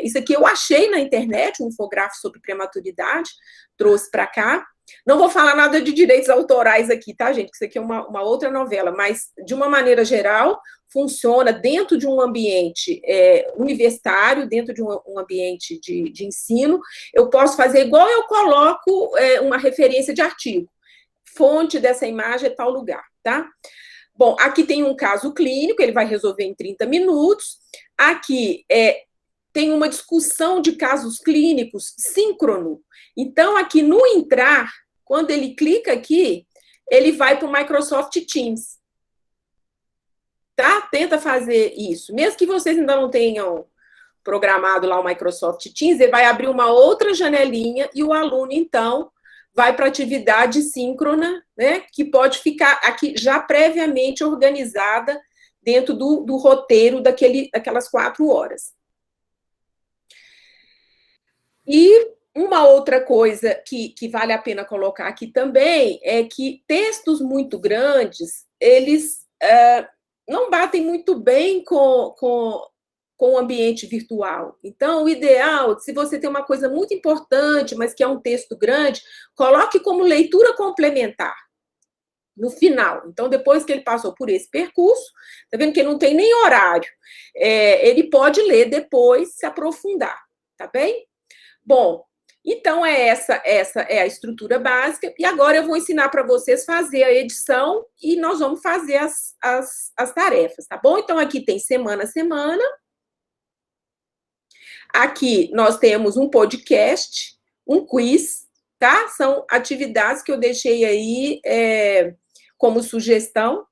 Isso aqui eu achei na internet, um infográfico sobre prematuridade, trouxe para cá. Não vou falar nada de direitos autorais aqui, tá, gente? Isso aqui é uma outra novela, mas, de uma maneira geral, funciona dentro de um ambiente universitário, dentro de um ambiente de ensino. Eu posso fazer igual eu coloco uma referência de artigo. Fonte dessa imagem é tal lugar, tá? Bom, aqui tem um caso clínico, ele vai resolver em 30 minutos. Aqui tem uma discussão de casos clínicos síncrono. Então, aqui no entrar, quando ele clica aqui, ele vai para o Microsoft Teams. Tá? Tenta fazer isso. Mesmo que vocês ainda não tenham programado lá o Microsoft Teams, ele vai abrir uma outra janelinha e o aluno, então, vai para a atividade síncrona, né? Que pode ficar aqui já previamente organizada dentro do roteiro daquelas 4 horas. E uma outra coisa que vale a pena colocar aqui também é que textos muito grandes, eles não batem muito bem com o ambiente virtual. Então, o ideal, se você tem uma coisa muito importante, mas que é um texto grande, coloque como leitura complementar no final. Então, depois que ele passou por esse percurso, tá vendo que ele não tem nem horário, ele pode ler depois, se aprofundar, tá bem? Bom, então essa é a estrutura básica, e agora eu vou ensinar para vocês fazer a edição e nós vamos fazer as tarefas, tá bom? Então, aqui tem semana a semana. Aqui nós temos um podcast, um quiz, tá? São atividades que eu deixei aí como sugestão,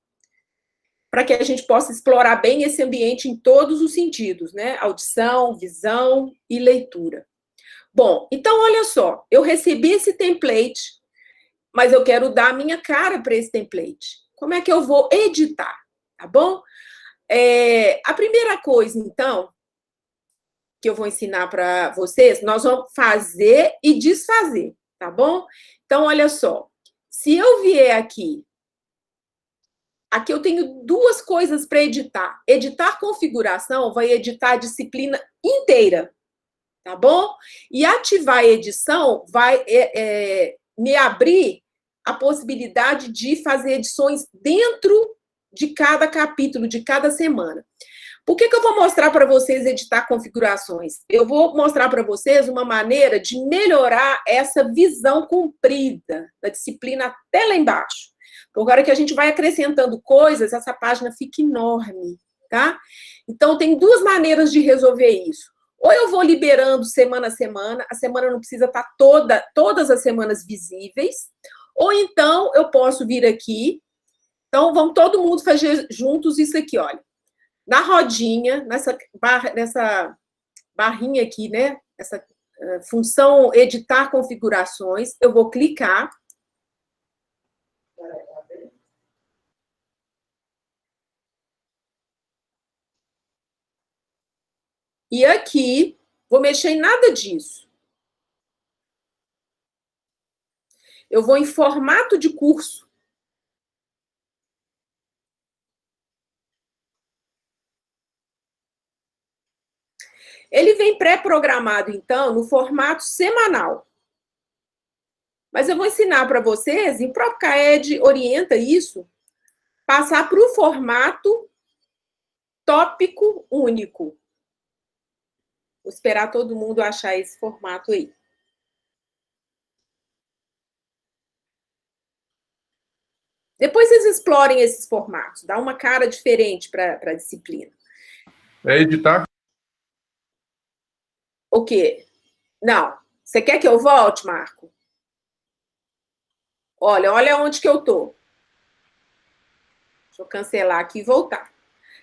para que a gente possa explorar bem esse ambiente em todos os sentidos, né? Audição, visão e leitura. Bom, então, olha só, eu recebi esse template, mas eu quero dar a minha cara para esse template. Como é que eu vou editar, tá bom? A primeira coisa, então, que eu vou ensinar para vocês, nós vamos fazer e desfazer, tá bom? Então, olha só, se eu vier aqui eu tenho 2 coisas para editar. Editar configuração vai editar a disciplina inteira, tá bom? E ativar a edição vai me abrir a possibilidade de fazer edições dentro de cada capítulo, de cada semana. Por que eu vou mostrar para vocês editar configurações? Eu vou mostrar para vocês uma maneira de melhorar essa visão comprida da disciplina até lá embaixo. Agora que a gente vai acrescentando coisas, essa página fica enorme, tá? Então, tem 2 maneiras de resolver isso. Ou eu vou liberando semana a semana não precisa estar todas as semanas visíveis, ou então eu posso vir aqui. Então, vamos todo mundo fazer juntos isso aqui, olha. Na rodinha, nessa barrinha aqui, né? Essa função editar configurações, eu vou clicar. E aqui, vou mexer em nada disso. Eu vou em formato de curso. Ele vem pré-programado, então, no formato semanal. Mas eu vou ensinar para vocês, e o próprio CAED orienta isso, passar para o formato tópico único. Vou esperar todo mundo achar esse formato aí. Depois vocês explorem esses formatos, dá uma cara diferente para a disciplina. É editar? O quê? Não. Você quer que eu volte, Marco? Olha onde que eu tô. Deixa eu cancelar aqui e voltar.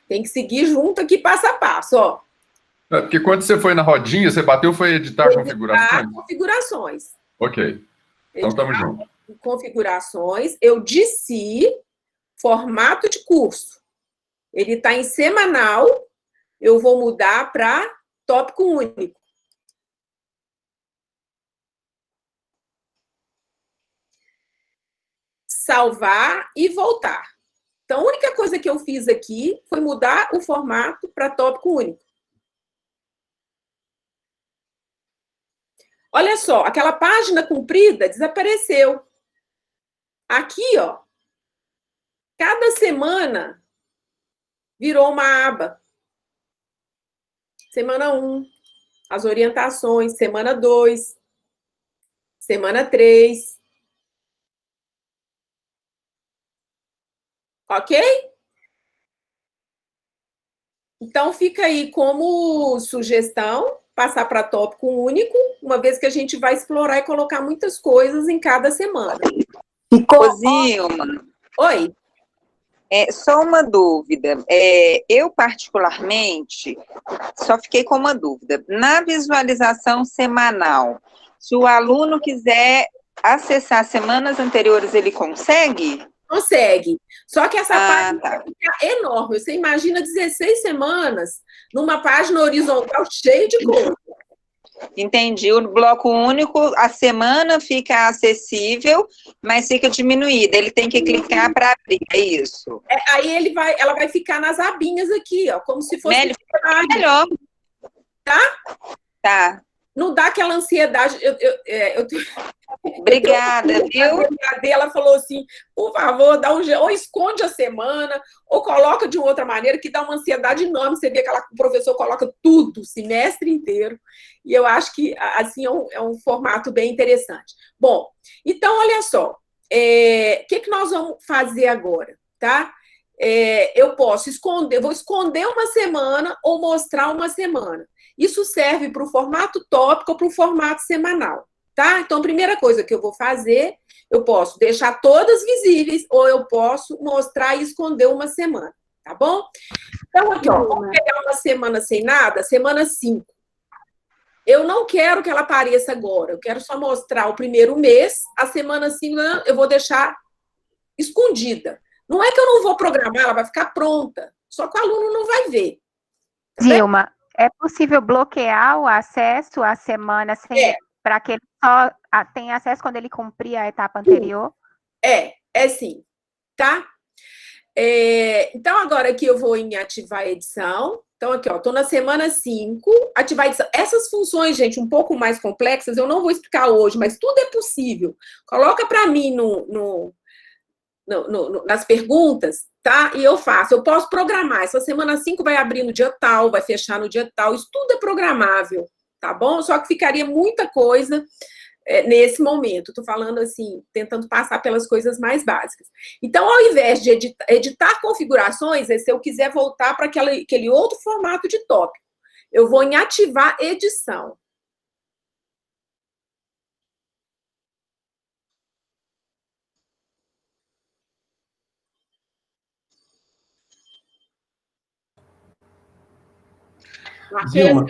Tem que seguir junto aqui passo a passo, ó. É, porque quando você foi na rodinha, você bateu, foi editar configurações? Configurações. Ok. Então, estamos juntos. Configurações, eu disse formato de curso. Ele está em semanal, eu vou mudar para tópico único. Salvar e voltar. Então, a única coisa que eu fiz aqui foi mudar o formato para tópico único. Olha só, aquela página comprida desapareceu. Aqui, ó, cada semana virou uma aba. Semana 1, as orientações. Semana 2, semana 3. Ok? Então, fica aí como sugestão, passar para tópico único, uma vez que a gente vai explorar e colocar muitas coisas em cada semana. Ô, Zilma. Oi. Só uma dúvida. Eu, particularmente, só fiquei com uma dúvida. Na visualização semanal, se o aluno quiser acessar semanas anteriores, ele consegue? Consegue. Só que essa página fica enorme. Você imagina 16 semanas numa página horizontal cheia de coisa. Entendi. O bloco único, a semana fica acessível, mas fica diminuída. Ele tem que clicar para abrir, é isso? Aí ela vai ficar nas abinhas aqui, ó, como se fosse melhor. Tá? Tá. Não dá aquela ansiedade. Obrigada, viu? Ela falou assim, por favor, dá um jeito, ou esconde a semana, ou coloca de outra maneira, que dá uma ansiedade enorme. Você vê que o professor coloca tudo, o semestre inteiro, e eu acho que, assim, é um formato bem interessante. Bom, então, olha só, o que nós vamos fazer agora, tá? Eu posso esconder, vou esconder uma semana ou mostrar uma semana. Isso serve para o formato tópico ou para o formato semanal, tá? Então, a primeira coisa que eu vou fazer, eu posso deixar todas visíveis ou eu posso mostrar e esconder uma semana, tá bom? Então, aqui, ó, vamos pegar uma semana sem nada, semana 5. Eu não quero que ela apareça agora, eu quero só mostrar o primeiro mês, a semana 5 eu vou deixar escondida. Não é que eu não vou programar, ela vai ficar pronta, só que o aluno não vai ver. Tá Dilma, é possível bloquear o acesso à semana para que ele só tenha acesso quando ele cumprir a etapa anterior? É sim, tá? Então, agora aqui eu vou em ativar a edição. Então, aqui, ó, tô na semana 5, ativar a edição. Essas funções, gente, um pouco mais complexas, eu não vou explicar hoje, mas tudo é possível. Coloca para mim nas perguntas, tá? E eu faço. Eu posso programar. Essa semana 5 vai abrir no dia tal, vai fechar no dia tal. Isso tudo é programável, tá bom? Só que ficaria muita coisa nesse momento. Estou falando assim, tentando passar pelas coisas mais básicas. Então, ao invés de editar configurações, se eu quiser voltar para aquele outro formato de tópico, eu vou em ativar edição. Zilma,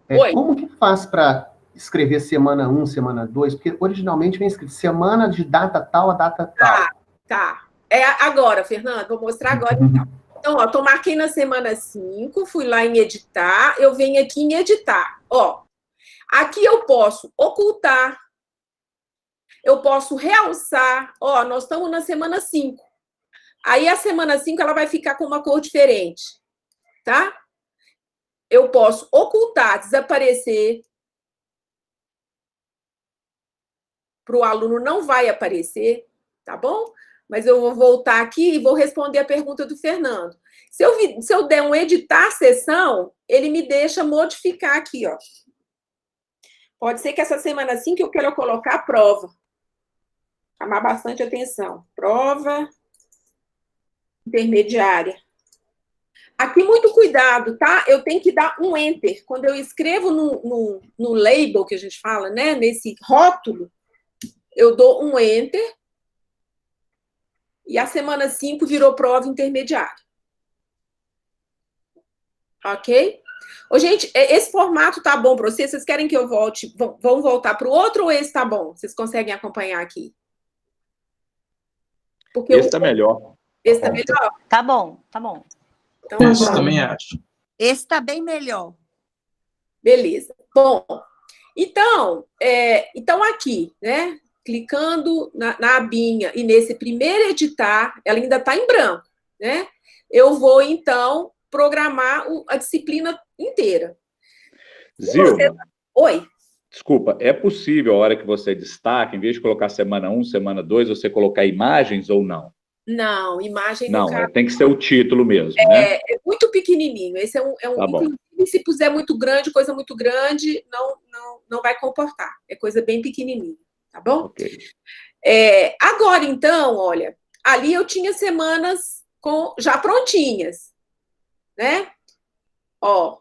Oi. como que faz para escrever semana 1, semana 2? Porque originalmente vem escrito semana de data tal a data tal. Tá. É agora, Fernando, vou mostrar agora então. Então, ó, marquei na semana 5, fui lá em editar, eu venho aqui em editar. Ó, aqui eu posso ocultar, eu posso realçar. Ó, nós estamos na semana 5. Aí a semana 5 ela vai ficar com uma cor diferente, tá? Eu posso ocultar, desaparecer. Para o aluno não vai aparecer, tá bom? Mas eu vou voltar aqui e vou responder a pergunta do Fernando. Se eu der um editar sessão, ele me deixa modificar aqui, ó. Pode ser que essa semana 5 eu queira colocar a prova. Chamar bastante atenção. Prova intermediária. Aqui, muito cuidado, tá? Eu tenho que dar um enter. Quando eu escrevo no label, que a gente fala, né? Nesse rótulo, eu dou um enter. E a semana 5 virou prova intermediária. Ok? Ô, gente, esse formato tá bom para vocês? Vocês querem que eu volte? Vão voltar para o outro ou esse tá bom? Vocês conseguem acompanhar aqui? Porque esse tá melhor. Esse tá melhor? Tá bom, tá bom. Então, isso também acho. Esse tá bem melhor. Beleza. Bom, então aqui, né? Clicando na abinha e nesse primeiro editar, ela ainda está em branco, né? Eu vou, então, programar a disciplina inteira. Zilma. Oi. Desculpa, é possível, a hora que você destaca, em vez de colocar semana 1, semana 2, você colocar imagens ou não? Não, imagem não. No caso, Tem que ser o título mesmo, né? É muito pequenininho. Esse tá bom. Inclusive, se puser muito grande, coisa muito grande, não vai comportar. É coisa bem pequenininha, tá bom? Ok. Agora, então, olha, ali eu tinha semanas já prontinhas, né? Ó,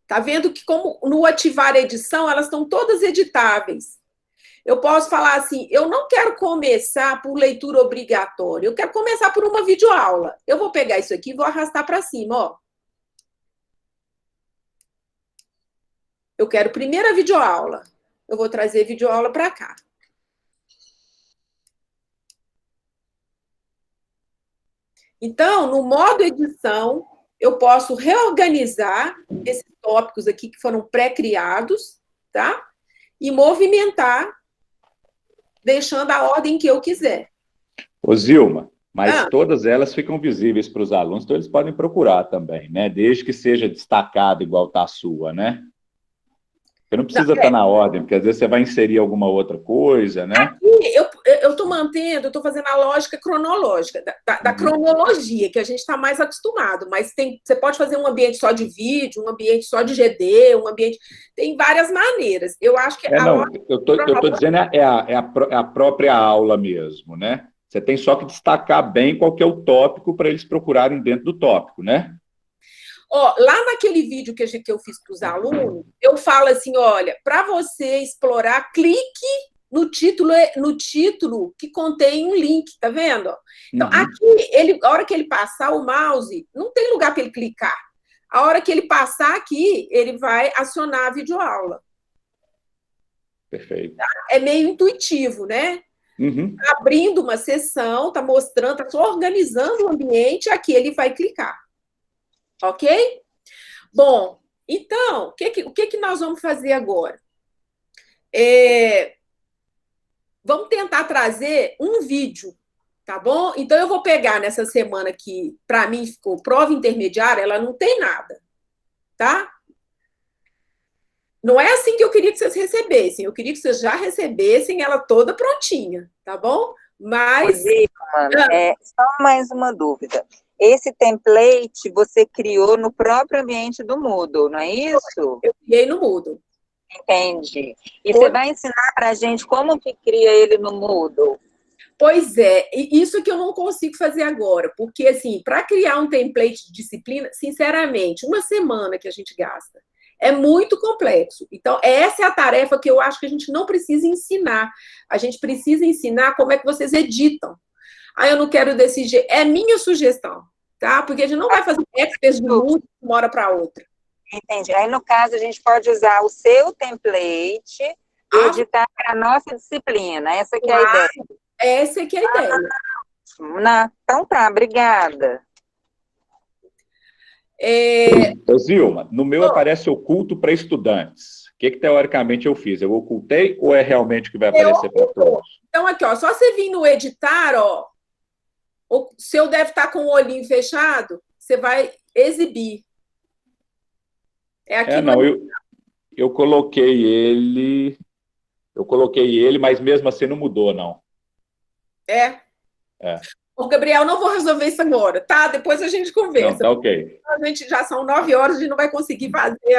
tá vendo que como no ativar edição, elas estão todas editáveis. Eu posso falar assim, eu não quero começar por leitura obrigatória, eu quero começar por uma videoaula. Eu vou pegar isso aqui e vou arrastar para cima, ó. Eu quero primeira videoaula. Eu vou trazer videoaula para cá. Então, no modo edição, eu posso reorganizar esses tópicos aqui que foram pré-criados, tá? E movimentar, deixando a ordem que eu quiser. Ô, Zilma, mas todas elas ficam visíveis para os alunos, então eles podem procurar também, né? Desde que seja destacado igual está a sua, né? Você não precisa estar na ordem, porque às vezes você vai inserir alguma outra coisa, né? Aqui, eu estou mantendo, eu estou fazendo a lógica cronológica, da cronologia, que a gente está mais acostumado, mas você pode fazer um ambiente só de vídeo, um ambiente só de GD, um ambiente... Tem várias maneiras. Eu acho que... eu estou dizendo a própria aula mesmo, né? Você tem só que destacar bem qual que é o tópico para eles procurarem dentro do tópico, né? Ó, lá naquele vídeo que eu fiz para os alunos, eu falo assim, olha, para você explorar, clique no título que contém um link, tá vendo? Então, aqui, a hora que ele passar o mouse, não tem lugar para ele clicar. A hora que ele passar aqui, ele vai acionar a videoaula. Perfeito. É meio intuitivo, né? Tá abrindo uma sessão, tá mostrando, tá só organizando o ambiente, aqui ele vai clicar. Ok? Bom, então, o que nós vamos fazer agora? Vamos tentar trazer um vídeo, tá bom? Então, eu vou pegar nessa semana que, para mim, ficou prova intermediária, ela não tem nada, tá? Não é assim que eu queria que vocês recebessem. Eu queria que vocês já recebessem ela toda prontinha, tá bom? Mas... Só mais uma dúvida. Esse template você criou no próprio ambiente do Moodle, não é isso? Eu criei no Moodle. Entendi. E você vai ensinar para a gente como que cria ele no Moodle? Pois é, isso que eu não consigo fazer agora, porque, assim, para criar um template de disciplina, sinceramente, uma semana que a gente gasta. É muito complexo. Então, essa é a tarefa que eu acho que a gente não precisa ensinar. A gente precisa ensinar como é que vocês editam. Eu não quero desse jeito. É minha sugestão, tá? Porque a gente não vai fazer experts de uma hora para outra. Entendi. Aí, no caso, a gente pode usar o seu template e editar para a nossa disciplina. Essa que é a ideia. Essa que é a ideia. Então tá, obrigada. Ô, Zilma, no meu aparece oculto para estudantes. O que teoricamente eu fiz? Eu ocultei ou é realmente o que vai aparecer para todos? Então, aqui, ó, só você vir no editar, ó, o seu deve estar com o olhinho fechado, você vai exibir. É aqui não, eu coloquei ele, mas mesmo assim não mudou, não. É. Ô, Gabriel, não vou resolver isso agora, tá? Depois a gente conversa. Não, tá ok. A gente já são 9 horas, a gente não vai conseguir fazer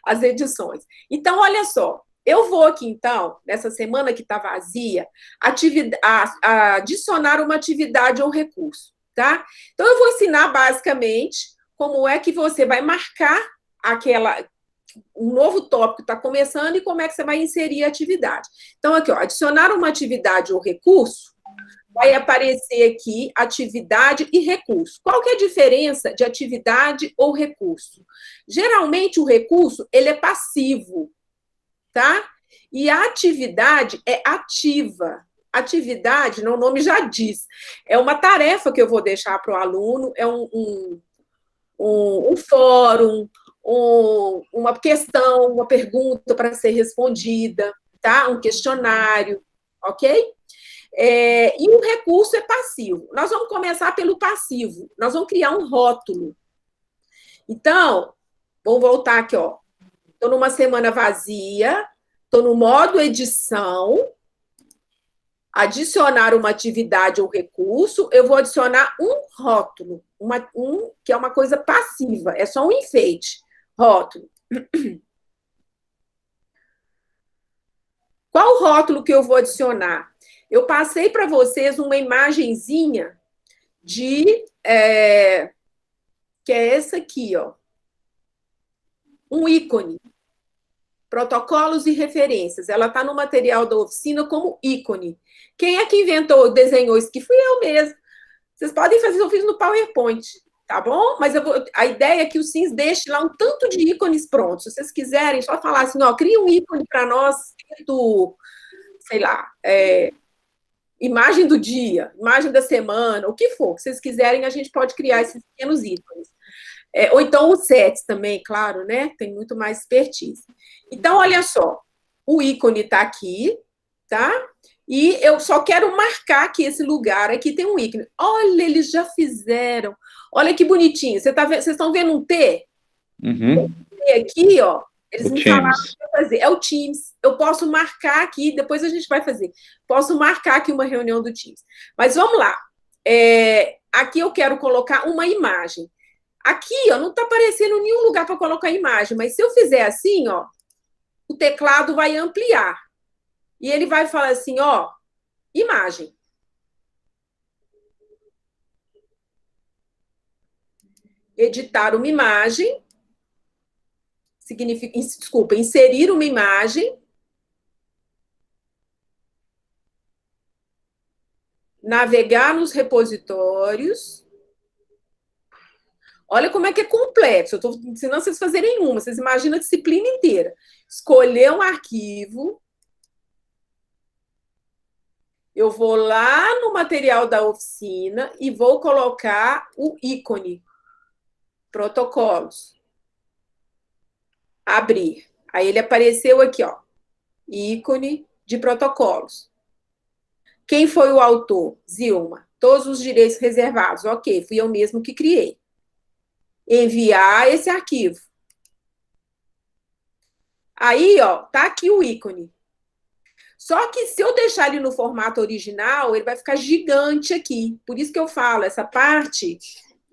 as edições. Então, olha só, eu vou aqui, então, nessa semana que está vazia, adicionar uma atividade ou recurso, tá? Então, eu vou ensinar, basicamente, como é que você vai marcar um novo tópico está começando e como é que você vai inserir a atividade. Então, aqui, ó, adicionar uma atividade ou recurso, vai aparecer aqui atividade e recurso. Qual que é a diferença de atividade ou recurso? Geralmente, o recurso, ele é passivo, tá? E a atividade é ativa. Atividade, o nome já diz, é uma tarefa que eu vou deixar para o aluno, é um fórum, uma questão, uma pergunta para ser respondida, tá? Um questionário, ok? E o recurso é passivo. Nós vamos começar pelo passivo. Nós vamos criar um rótulo. Então, vamos voltar aqui, ó. Estou numa semana vazia, estou no modo edição, adicionar uma atividade ou recurso, eu vou adicionar um rótulo, que é uma coisa passiva, é só um enfeite. Rótulo. Qual rótulo que eu vou adicionar? Eu passei para vocês uma imagenzinha que é essa aqui, ó. Um ícone. Protocolos e referências. Ela está no material da oficina como ícone. Quem é que inventou, desenhou isso? Que fui eu mesmo. Vocês podem fazer, eu fiz no PowerPoint, tá bom? Mas a ideia é que o Sims deixe lá um tanto de ícones prontos. Se vocês quiserem, só falar assim, ó, cria um ícone para nós, sei lá, imagem do dia, imagem da semana, o que for que vocês quiserem, a gente pode criar esses pequenos ícones. Ou então os sets também, claro, né? Tem muito mais expertise. Então, olha só, o ícone está aqui, tá? E eu só quero marcar que esse lugar aqui tem um ícone. Olha, eles já fizeram. Olha que bonitinho. Vocês estão vendo um T? Uhum. T aqui, ó. Eles O me falaram Teams. que vai fazer. É o Teams. Eu posso marcar aqui, depois a gente vai fazer. Posso marcar aqui uma reunião do Teams. Mas vamos lá. Aqui eu quero colocar uma imagem. Aqui, ó, não está aparecendo nenhum lugar para colocar imagem, mas se eu fizer assim, ó, o teclado vai ampliar. E ele vai falar assim, ó, imagem. Editar uma imagem significa, desculpa, inserir uma imagem. Navegar nos repositórios. Olha como é que é complexo. Eu estou ensinando vocês a fazerem uma. Vocês imaginam a disciplina inteira. Escolher um arquivo. Eu vou lá no material da oficina e vou colocar o ícone. Protocolos. Abrir. Aí ele apareceu aqui, ó. Ícone de protocolos. Quem foi o autor? Zilma. Todos os direitos reservados. Ok, fui eu mesmo que criei. Enviar esse arquivo. Aí, ó, tá aqui o ícone. Só que se eu deixar ele no formato original, ele vai ficar gigante aqui. Por isso que eu falo, essa parte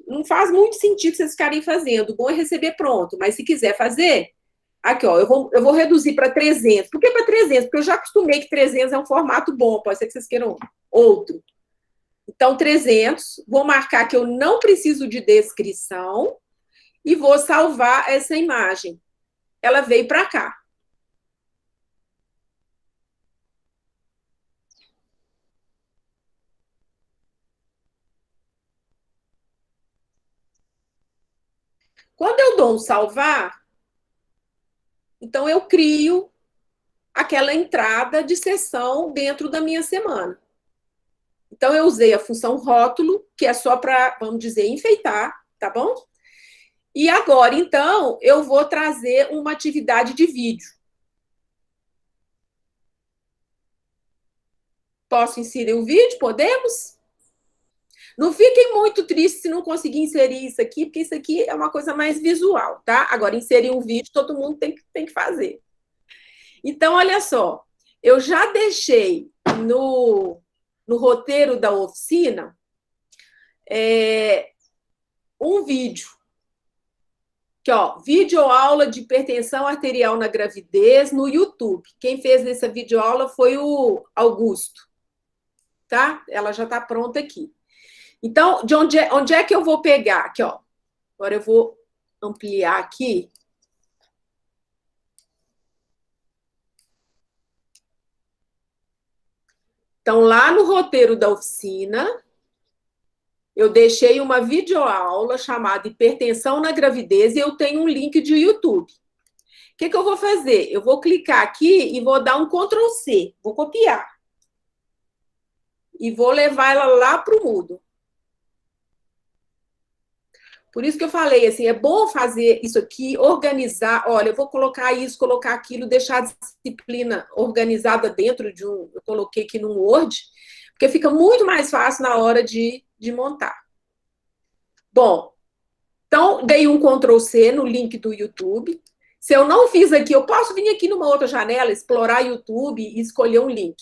não faz muito sentido vocês ficarem fazendo. O bom é receber pronto, mas se quiser fazer, aqui, ó, eu vou reduzir para 300. Por que para 300? Porque eu já acostumei que 300 é um formato bom, pode ser que vocês queiram outro. Então, 300, vou marcar que eu não preciso de descrição e vou salvar essa imagem. Ela veio para cá. Quando eu dou um salvar, então eu crio aquela entrada de sessão dentro da minha semana. Então, eu usei a função rótulo, que é só para, vamos dizer, enfeitar, tá bom? E agora, então, eu vou trazer uma atividade de vídeo. Posso inserir o vídeo? Podemos? Não fiquem muito tristes se não conseguir inserir isso aqui, porque isso aqui é uma coisa mais visual, tá? Agora, inserir um vídeo, todo mundo tem que fazer. Então, olha só, eu já deixei no roteiro da oficina um vídeo. Aqui, ó, videoaula de hipertensão arterial na gravidez no YouTube. Quem fez essa videoaula foi o Augusto, tá? Ela já está pronta aqui. Então, de onde é que eu vou pegar? Aqui, ó. Agora eu vou ampliar aqui. Então, lá no roteiro da oficina, eu deixei uma videoaula chamada Hipertensão na Gravidez e eu tenho um link de YouTube. O que eu vou fazer? Eu vou clicar aqui e vou dar um Ctrl+C, vou copiar. E vou levar ela lá para o Moodle. Por isso que eu falei, assim, é bom fazer isso aqui, organizar. Olha, eu vou colocar isso, colocar aquilo, deixar a disciplina organizada dentro de um... Eu coloquei aqui num Word, porque fica muito mais fácil na hora de montar. Bom, então, dei um Ctrl+C no link do YouTube. Se eu não fiz aqui, eu posso vir aqui numa outra janela, explorar YouTube e escolher um link.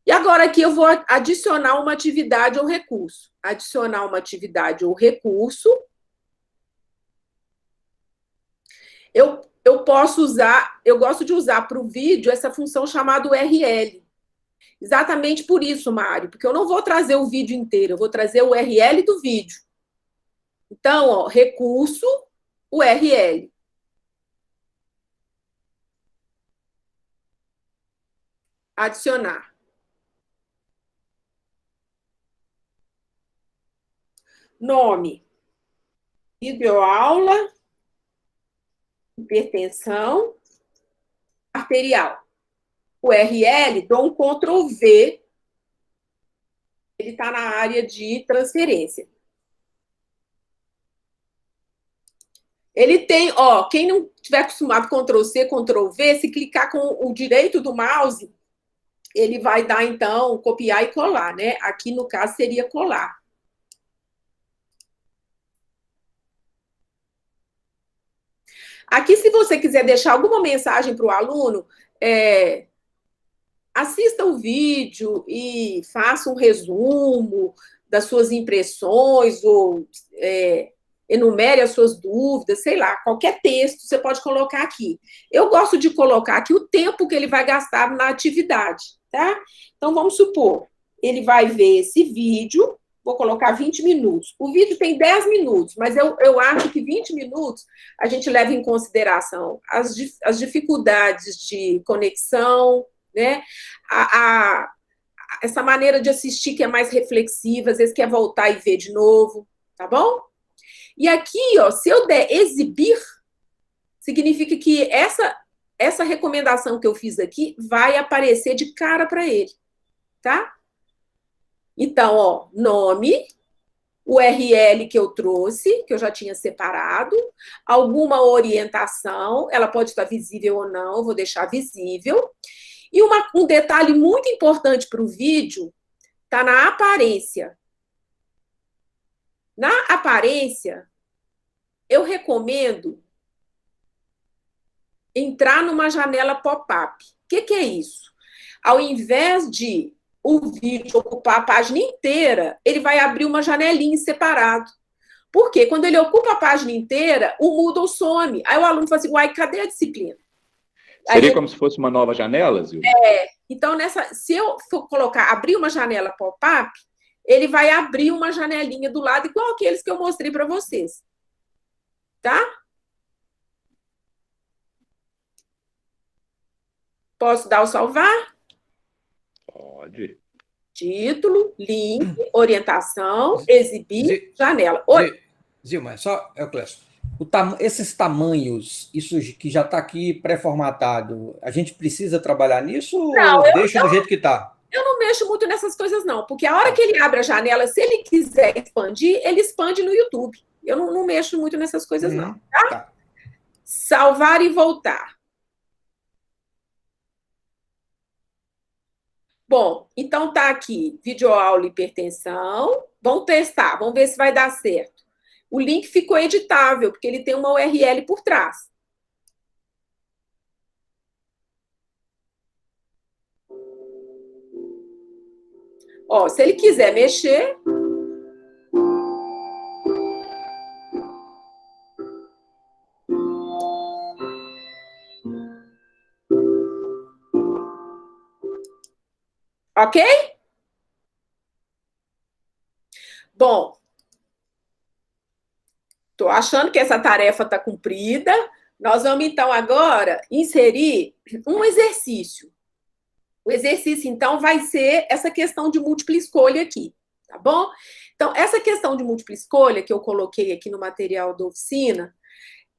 E agora aqui eu vou adicionar uma atividade ou recurso. Adicionar uma atividade ou recurso. Eu posso usar, eu gosto de usar para o vídeo essa função chamada URL. Exatamente por isso, Mário, porque eu não vou trazer o vídeo inteiro, eu vou trazer o URL do vídeo. Então, ó, recurso, URL. Adicionar. Nome, videoaula, hipertensão arterial. URL, dou um Ctrl+V, ele está na área de transferência. Ele tem, ó, quem não tiver acostumado Ctrl+C, Ctrl+V, se clicar com o direito do mouse, ele vai dar, então, copiar e colar, né? Aqui, no caso, seria colar. Aqui, se você quiser deixar alguma mensagem para o aluno, assista o vídeo e faça um resumo das suas impressões, ou enumere as suas dúvidas, sei lá, qualquer texto você pode colocar aqui. Eu gosto de colocar aqui o tempo que ele vai gastar na atividade, tá? Então, vamos supor, ele vai ver esse vídeo, vou colocar 20 minutos. O vídeo tem 10 minutos, mas eu acho que 20 minutos a gente leva em consideração as dificuldades de conexão, né? Essa maneira de assistir que é mais reflexiva, às vezes quer voltar e ver de novo, tá bom? E aqui, ó, se eu der exibir, significa que essa recomendação que eu fiz aqui vai aparecer de cara para ele, tá? Então, ó, nome, URL que eu trouxe, que eu já tinha separado, alguma orientação, ela pode estar visível ou não, eu vou deixar visível. E um detalhe muito importante para o vídeo está na aparência. Na aparência, eu recomendo entrar numa janela pop-up. O que é isso? Ao invés de o vídeo ocupar a página inteira, ele vai abrir uma janelinha separado. Por quê? Quando ele ocupa a página inteira, o Moodle some. Aí o aluno fala assim, uai, cadê a disciplina? Seria como se fosse uma nova janela, Zil? Então, se eu for abrir uma janela pop-up, ele vai abrir uma janelinha do lado, igual aqueles que eu mostrei para vocês. Tá? Posso dar o salvar? Pode. Título, link, orientação, exibir, janela. Oi. Zilma, só, Clécio. esses tamanhos, isso que já está aqui pré-formatado, a gente precisa trabalhar nisso Não, ou deixa do jeito que está? Eu não mexo muito nessas coisas, não, porque a hora que ele abre a janela, se ele quiser expandir, ele expande no YouTube. Eu não mexo muito nessas coisas, não, tá? Salvar e voltar. Bom, então tá aqui, videoaula hipertensão. Vamos testar, vamos ver se vai dar certo. O link ficou editável, porque ele tem uma URL por trás. Ó, se ele quiser mexer... Ok? Bom, estou achando que essa tarefa está cumprida. Nós vamos, então, agora inserir um exercício. O exercício, então, vai ser essa questão de múltipla escolha aqui, tá bom? Então, essa questão de múltipla escolha que eu coloquei aqui no material da oficina,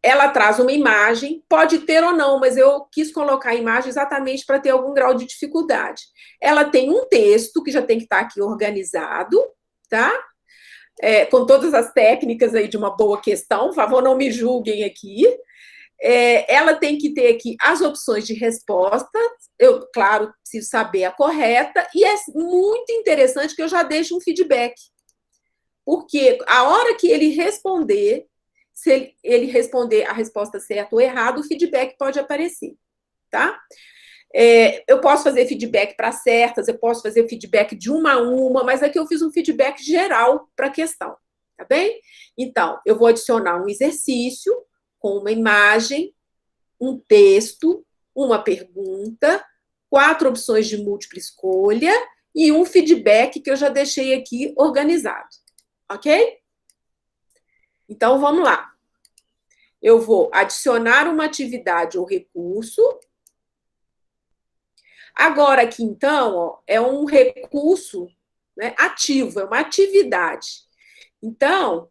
ela traz uma imagem, pode ter ou não, mas eu quis colocar a imagem exatamente para ter algum grau de dificuldade. Ela tem um texto que já tem que estar aqui organizado, tá? Com todas as técnicas aí de uma boa questão, por favor, não me julguem aqui. Ela tem que ter aqui as opções de resposta, eu, claro, preciso saber a correta, e é muito interessante que eu já deixe um feedback, porque a hora que ele responder, se ele responder a resposta certa ou errada, o feedback pode aparecer, tá? Eu posso fazer feedback para certas, eu posso fazer feedback de uma a uma, mas aqui eu fiz um feedback geral para a questão, tá bem? Então, eu vou adicionar um exercício com uma imagem, um texto, uma pergunta, 4 opções de múltipla escolha e um feedback que eu já deixei aqui organizado, ok? Então, vamos lá. Eu vou adicionar uma atividade ou recurso. Agora, aqui, então, ó, é um recurso, né, ativo, é uma atividade. Então,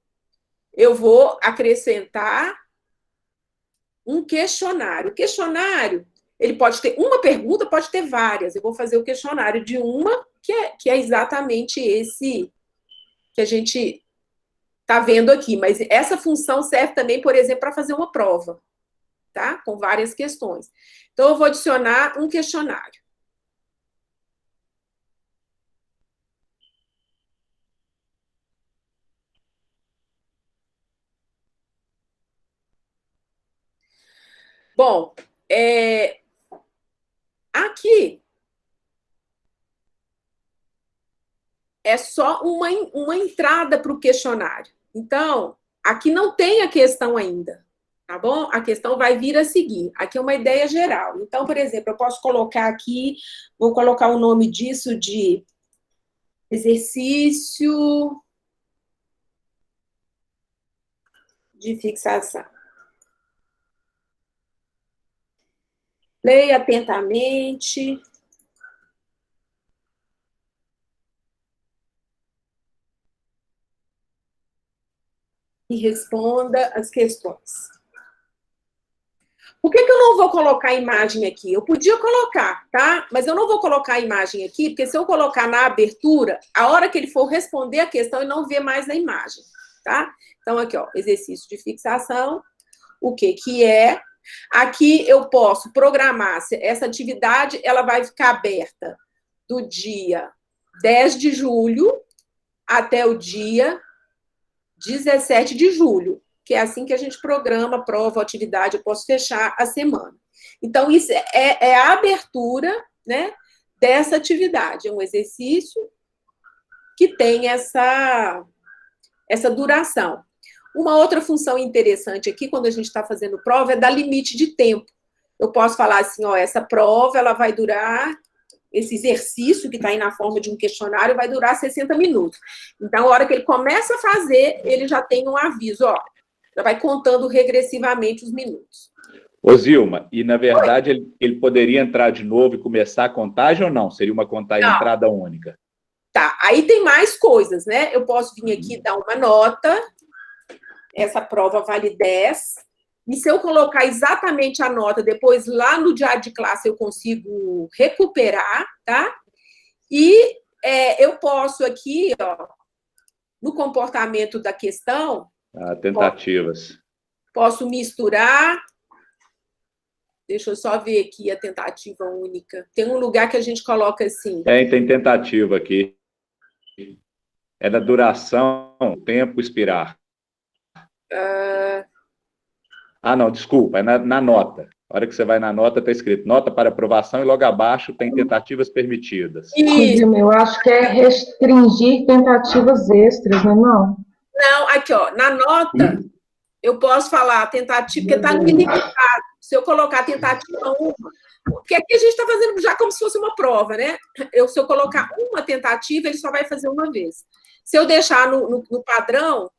eu vou acrescentar um questionário. O questionário, ele pode ter uma pergunta, pode ter várias. Eu vou fazer o questionário de uma, que é exatamente esse que a gente está vendo aqui, mas essa função serve também, por exemplo, para fazer uma prova, tá? Com várias questões. Então, eu vou adicionar um questionário. Bom, aqui é só uma entrada para o questionário. Então, aqui não tem a questão ainda, tá bom? A questão vai vir a seguir. Aqui é uma ideia geral. Então, por exemplo, eu posso colocar aqui, vou colocar o nome disso de exercício de fixação. Leia atentamente. E responda as questões. Por que eu não vou colocar a imagem aqui? Eu podia colocar, tá? Mas eu não vou colocar a imagem aqui, porque se eu colocar na abertura, a hora que ele for responder a questão, ele não vê mais a imagem, tá? Então, aqui, ó, exercício de fixação, o que é. Aqui eu posso programar, essa atividade, ela vai ficar aberta do dia 10 de julho até o dia 17 de julho, que é assim que a gente programa, prova, atividade, eu posso fechar a semana. Então, isso é a abertura, né, dessa atividade. É um exercício que tem essa duração. Uma outra função interessante aqui, quando a gente está fazendo prova, é dar limite de tempo. Eu posso falar assim, ó, essa prova, ela vai durar, esse exercício que está aí na forma de um questionário, vai durar 60 minutos. Então, a hora que ele começa a fazer, ele já tem um aviso, ó, já vai contando regressivamente os minutos. Ô, Zilma, e na verdade ele poderia entrar de novo e começar a contagem ou não? Seria uma entrada única? Tá, aí tem mais coisas, né? Eu posso vir aqui dar uma nota. essa prova vale 10. E se eu colocar exatamente a nota, depois lá no diário de classe eu consigo recuperar, tá? E eu posso aqui, ó, no comportamento da questão... Tentativas. Posso misturar. Deixa eu só ver aqui a tentativa única. Tem um lugar que a gente coloca assim. Tem tentativa aqui. É da duração, tempo, expirar. Não, desculpa, é na nota. A hora que você vai na nota, está escrito nota para aprovação e logo abaixo tem tentativas permitidas. Isso. Eu acho que é restringir tentativas extras, não é não? Não, aqui, ó, na nota, eu posso falar tentativa, porque está no ilimitado. Se eu colocar tentativa uma, porque aqui a gente está fazendo já como se fosse uma prova, né? Se eu colocar uma tentativa, ele só vai fazer uma vez. Se eu deixar no padrão,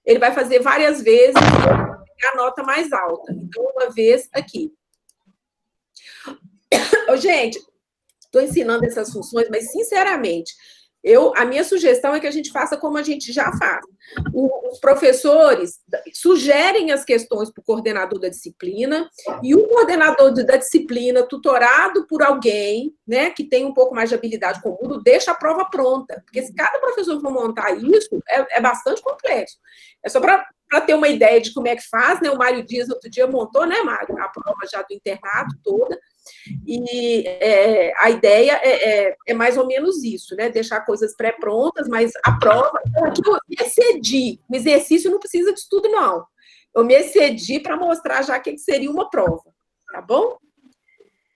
ele vai fazer várias vezes e pegar a nota mais alta. Então, uma vez aqui. Gente, estou ensinando essas funções, mas, sinceramente, a minha sugestão é que a gente faça como a gente já faz. Os professores sugerem as questões para o coordenador da disciplina, e o coordenador da disciplina, tutorado por alguém, né, que tem um pouco mais de habilidade com o Moodle, deixa a prova pronta. Porque se cada professor for montar isso, é bastante complexo. É só para ter uma ideia de como é que faz, né? O Mário Dias, outro dia, montou, né, Mário, a prova já do internato toda. E a ideia é mais ou menos isso, né? Deixar coisas pré-prontas, mas a prova... Aqui eu me excedi. O exercício não precisa de estudo, não. Eu me excedi para mostrar já o que seria uma prova, tá bom?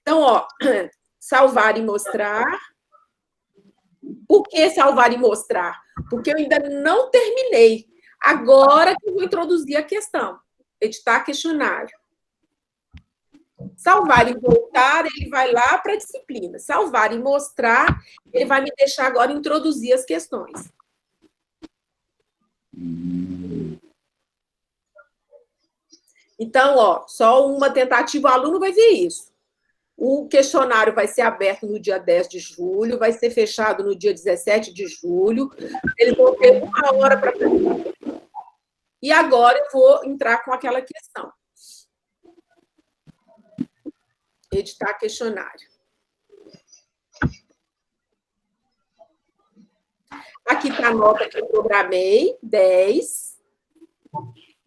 Então, ó, salvar e mostrar. Por que salvar e mostrar? Porque eu ainda não terminei. Agora que eu vou introduzir a questão. Editar questionário. Salvar e voltar, ele vai lá para a disciplina. Salvar e mostrar, ele vai me deixar agora introduzir as questões. Então, ó, só uma tentativa, o aluno vai ver isso. O questionário vai ser aberto no dia 10 de julho, vai ser fechado no dia 17 de julho. Eles vão ter 1 hora para fazer. E agora eu vou entrar com aquela questão. Editar questionário. Aqui está a nota que eu programei, 10.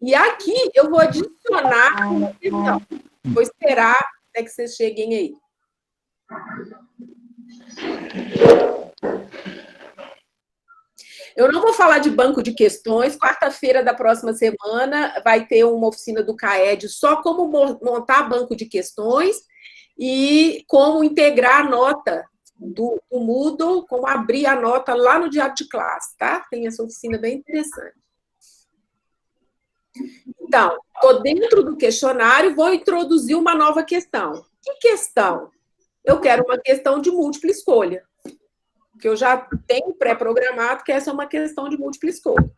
E aqui eu vou adicionar uma questão. Vou esperar até que vocês cheguem aí. Eu não vou falar de banco de questões. Quarta-feira da próxima semana vai ter uma oficina do CAED só como montar banco de questões e como integrar a nota do Moodle, como abrir a nota lá no diário de classe, tá? Tem essa oficina bem interessante. Então, estou dentro do questionário, vou introduzir uma nova questão. Que questão? Eu quero uma questão de múltipla escolha, que eu já tenho pré-programado que essa é uma questão de múltipla escolha.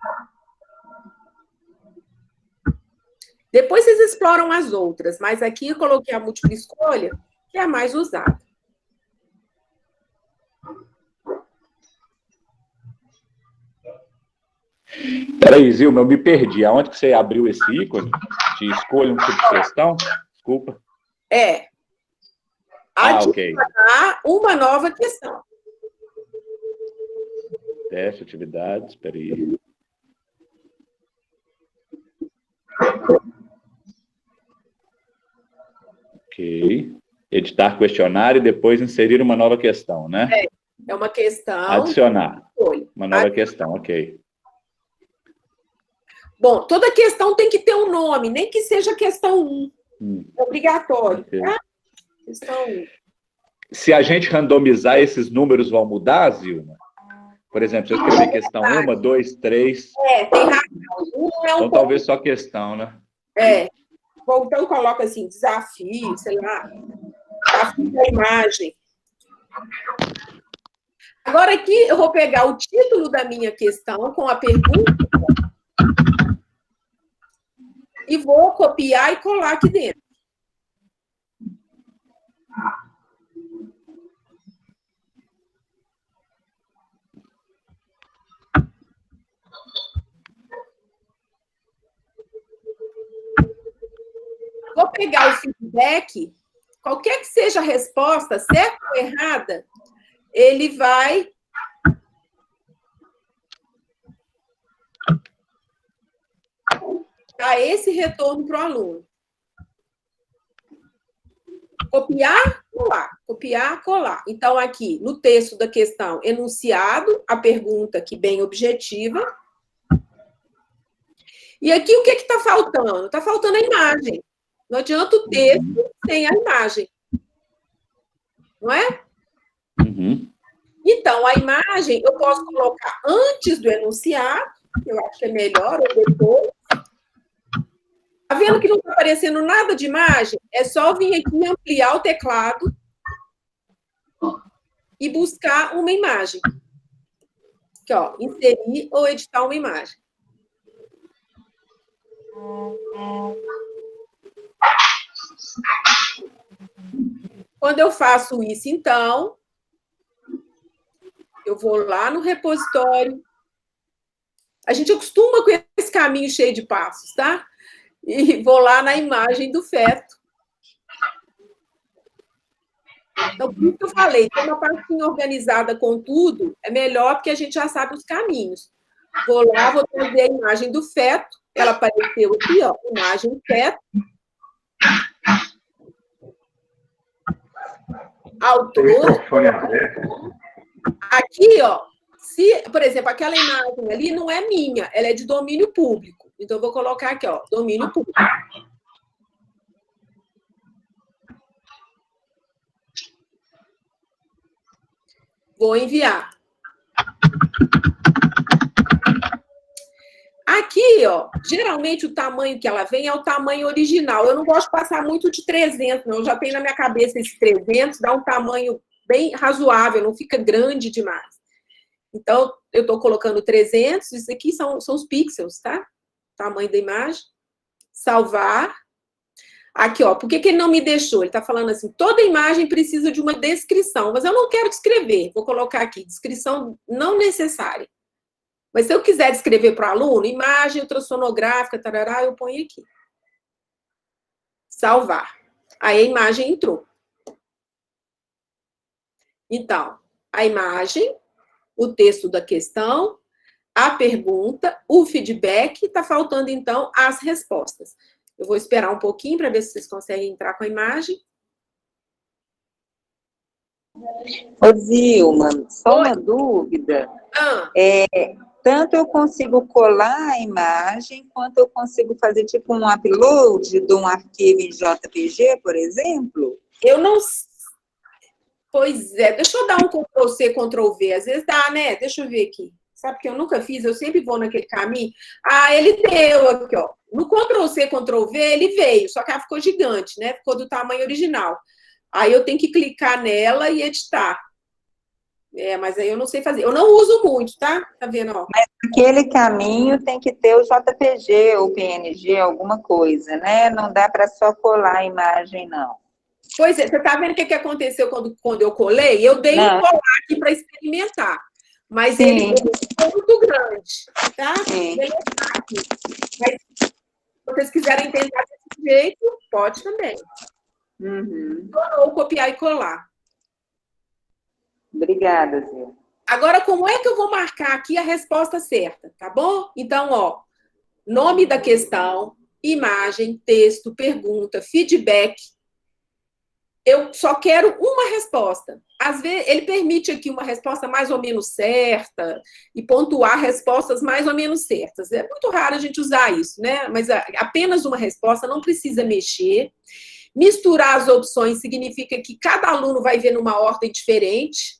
Depois vocês exploram as outras, mas aqui eu coloquei a múltipla escolha, que é a mais usada. Peraí, Zilma, eu me perdi. Aonde que você abriu esse ícone? De escolha um tipo de questão? Desculpa. Adicionar uma nova questão. Teste, atividades, peraí. Ok. Editar questionário e depois inserir uma nova questão, né? É uma questão... Adicionar. Uma nova questão, ok. Bom, toda questão tem que ter um nome, nem que seja questão 1. É obrigatório, Ok. tá? Questão 1. Se a gente randomizar, esses números vão mudar, Zilma? Por exemplo, se eu escrever questão 1, 2, 3... tem razão. Então, talvez só questão, né? Bom, então coloca assim, desafio, sei lá, desafio da imagem. Agora aqui eu vou pegar o título da minha questão com a pergunta e vou copiar e colar aqui dentro. pegar o feedback, qualquer que seja a resposta, certa ou errada, ele vai dar esse retorno para o aluno. Copiar, colar. Copiar, colar. Então, aqui, no texto da questão, enunciado, a pergunta aqui bem objetiva. E aqui, o que está faltando? Está faltando a imagem. Não adianta o texto sem a imagem. Não é? Uhum. Então, a imagem eu posso colocar antes do enunciado, eu acho que é melhor, ou depois. Tá vendo que não está aparecendo nada de imagem? É só vir aqui ampliar o teclado e buscar uma imagem. Aqui, ó, inserir ou editar uma imagem. Quando eu faço isso, então, eu vou lá no repositório. A gente acostuma com esse caminho cheio de passos, tá? E vou lá na imagem do feto. Então, por isso que eu falei, ter uma pastinha organizada com tudo é melhor, porque a gente já sabe os caminhos. Vou lá, vou trazer a imagem do feto. Ela apareceu aqui, ó, imagem do feto. Autor. Aqui, ó, se, por exemplo, aquela imagem ali não é minha, ela é de domínio público. Então, eu vou colocar aqui, ó, domínio público. Vou enviar. Aqui, ó, geralmente o tamanho que ela vem é o tamanho original. Eu não gosto de passar muito de 300, não. Eu já tenho na minha cabeça esse 300, dá um tamanho bem razoável, não fica grande demais. Então, eu estou colocando 300, isso aqui são os pixels, tá? Tamanho da imagem. Salvar. Aqui, ó, por que ele não me deixou? Ele está falando assim, toda imagem precisa de uma descrição, mas eu não quero descrever. Vou colocar aqui, descrição não necessária. Mas se eu quiser descrever para o aluno, imagem ultrassonográfica, tarará, eu ponho aqui. Salvar. Aí a imagem entrou. Então, a imagem, o texto da questão, a pergunta, o feedback, está faltando, então, as respostas. Eu vou esperar um pouquinho para ver se vocês conseguem entrar com a imagem. Ô, Zilma, só uma dúvida. Tanto eu consigo colar a imagem, quanto eu consigo fazer tipo um upload de um arquivo em JPG, por exemplo? Eu não... Pois é, deixa eu dar um Ctrl+C, Ctrl+V. Às vezes dá, né? Deixa eu ver aqui. Sabe que eu nunca fiz? Eu sempre vou naquele caminho. Ah, ele deu aqui, ó. No Ctrl+C, Ctrl+V, ele veio, só que ela ficou gigante, né? Ficou do tamanho original. Aí eu tenho que clicar nela e editar. É, mas aí eu não sei fazer. Eu não uso muito, tá? Tá vendo, ó? Mas aquele caminho tem que ter o JPG ou PNG, alguma coisa, né? Não dá para só colar a imagem, não. Pois é, você tá vendo o que aconteceu quando eu colei? Eu dei um colar aqui para experimentar. Mas ele é muito grande, tá? Ele tá aqui. Mas se vocês quiserem tentar desse jeito, pode também. Ou copiar e colar. Obrigada, Zé. Agora, como é que eu vou marcar aqui a resposta certa, tá bom? Então, ó, nome da questão, imagem, texto, pergunta, feedback. Eu só quero uma resposta. Às vezes, ele permite aqui uma resposta mais ou menos certa e pontuar respostas mais ou menos certas. É muito raro a gente usar isso, né? Mas apenas uma resposta, não precisa mexer. Misturar as opções significa que cada aluno vai ver numa ordem diferente,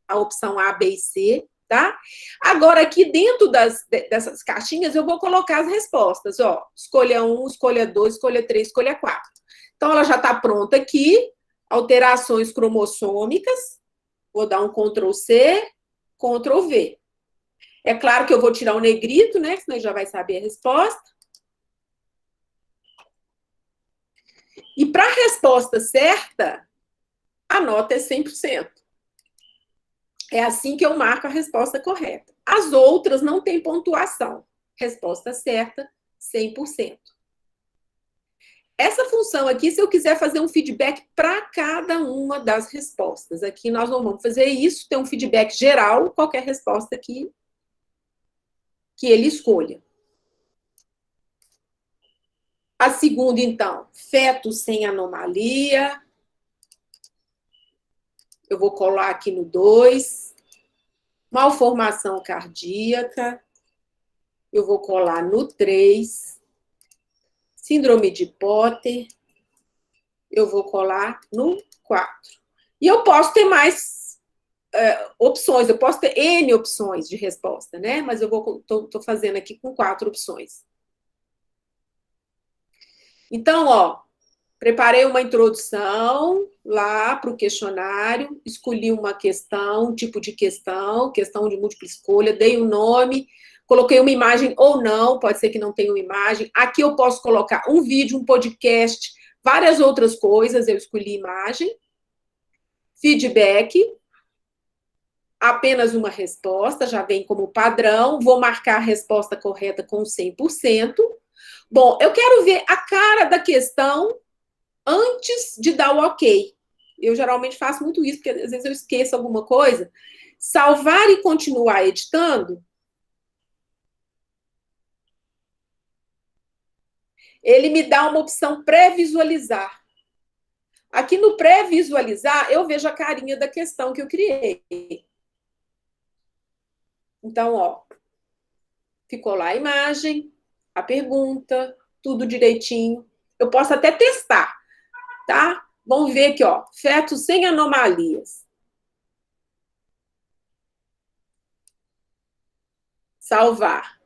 a opção A, B e C, tá? Agora, aqui dentro dessas caixinhas, eu vou colocar as respostas, ó. Escolha 1, escolha 2, escolha 3, escolha 4. Então, ela já está pronta aqui. Alterações cromossômicas. Vou dar um Ctrl+C, Ctrl+V. É claro que eu vou tirar o negrito, né? Senão já vai saber a resposta. E para a resposta certa, a nota é 100%. É assim que eu marco a resposta correta. As outras não têm pontuação. Resposta certa, 100%. essa função aqui, se eu quiser fazer um feedback para cada uma das respostas. Aqui nós não vamos fazer isso, tem um feedback geral, qualquer resposta que ele escolha. A segunda, então, feto sem anomalia. Eu vou colar aqui no 2. Malformação cardíaca. Eu vou colar no 3. Síndrome de Potter. Eu vou colar no 4. E eu posso ter mais opções, eu posso ter N opções de resposta, né? Mas eu tô fazendo aqui com 4 opções. Então, ó, preparei uma introdução lá para o questionário, escolhi uma questão, um tipo de questão de múltipla escolha, dei um nome, coloquei uma imagem ou não, pode ser que não tenha uma imagem. Aqui eu posso colocar um vídeo, um podcast, várias outras coisas, eu escolhi imagem. Feedback, apenas uma resposta, já vem como padrão, vou marcar a resposta correta com 100%. Bom, eu quero ver a cara da questão antes de dar o ok. Eu geralmente faço muito isso, porque às vezes eu esqueço alguma coisa. Salvar e continuar editando. Ele me dá uma opção pré-visualizar. Aqui no pré-visualizar, eu vejo a carinha da questão que eu criei. Então, ó, ficou lá a imagem, a pergunta, tudo direitinho. Eu posso até testar, tá? Vamos ver aqui, ó, feto sem anomalias. Salvar.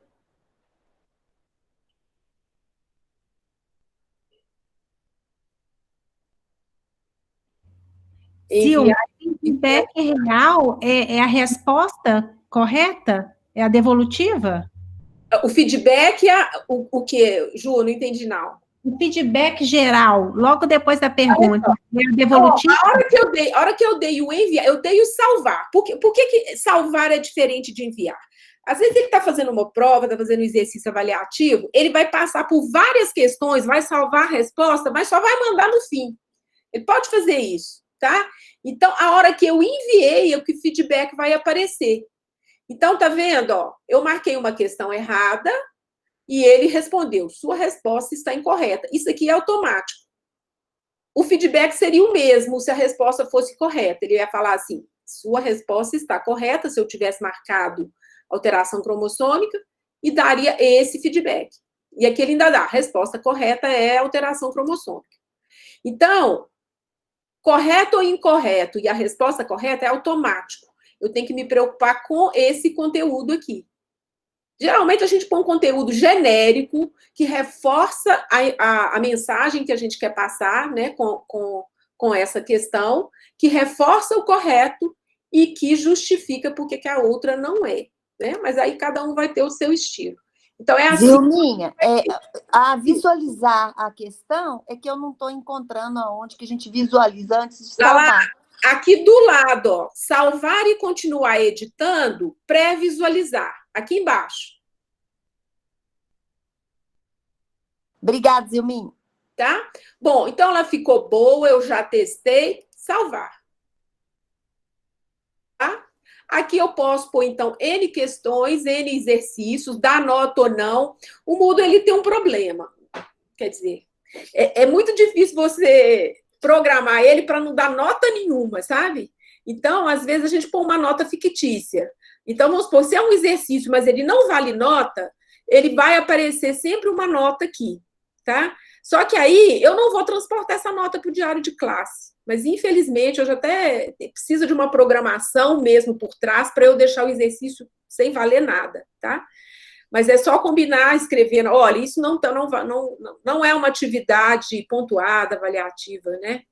Sil, o feedback real é a resposta correta? É a devolutiva? O feedback é o quê, Ju? Não entendi, não. O feedback geral, logo depois da pergunta, é a devolutiva? A hora que eu dei o enviar, eu dei o salvar. Por que salvar é diferente de enviar? Às vezes ele está fazendo uma prova, está fazendo um exercício avaliativo, ele vai passar por várias questões, vai salvar a resposta, mas só vai mandar no fim. Ele pode fazer isso, tá? Então, a hora que eu enviei, é que o feedback vai aparecer. Então, tá vendo? Ó, eu marquei uma questão errada e ele respondeu, sua resposta está incorreta. Isso aqui é automático. O feedback seria o mesmo se a resposta fosse correta. Ele ia falar assim, sua resposta está correta, se eu tivesse marcado alteração cromossômica, e daria esse feedback. E aqui ele ainda dá, a resposta correta é alteração cromossômica. Então, correto ou incorreto e a resposta correta é automático. Eu tenho que me preocupar com esse conteúdo aqui. Geralmente, a gente põe um conteúdo genérico que reforça a mensagem que a gente quer passar, né, com essa questão, que reforça o correto e que justifica porque que a outra não é. Né? Mas aí cada um vai ter o seu estilo. Então, é assim. Zilminha, a visualizar a questão é que eu não estou encontrando aonde que a gente visualiza antes de salvar. Aqui do lado, ó, salvar e continuar editando, pré-visualizar. Aqui embaixo. Obrigada, Zilminha. Tá? Bom, então ela ficou boa, eu já testei. Salvar. Tá? Aqui eu posso pôr, então, N questões, N exercícios, dar nota ou não. O Moodle, ele tem um problema. Quer dizer, é muito difícil você programar ele para não dar nota nenhuma, sabe? Então, às vezes, a gente põe uma nota fictícia. Então, vamos supor, se é um exercício, mas ele não vale nota, ele vai aparecer sempre uma nota aqui, tá? Só que aí, eu não vou transportar essa nota para o diário de classe. Mas, infelizmente, eu já até preciso de uma programação mesmo por trás para eu deixar o exercício sem valer nada, tá? Mas é só combinar, escrevendo, olha, isso não é uma atividade pontuada, avaliativa, né?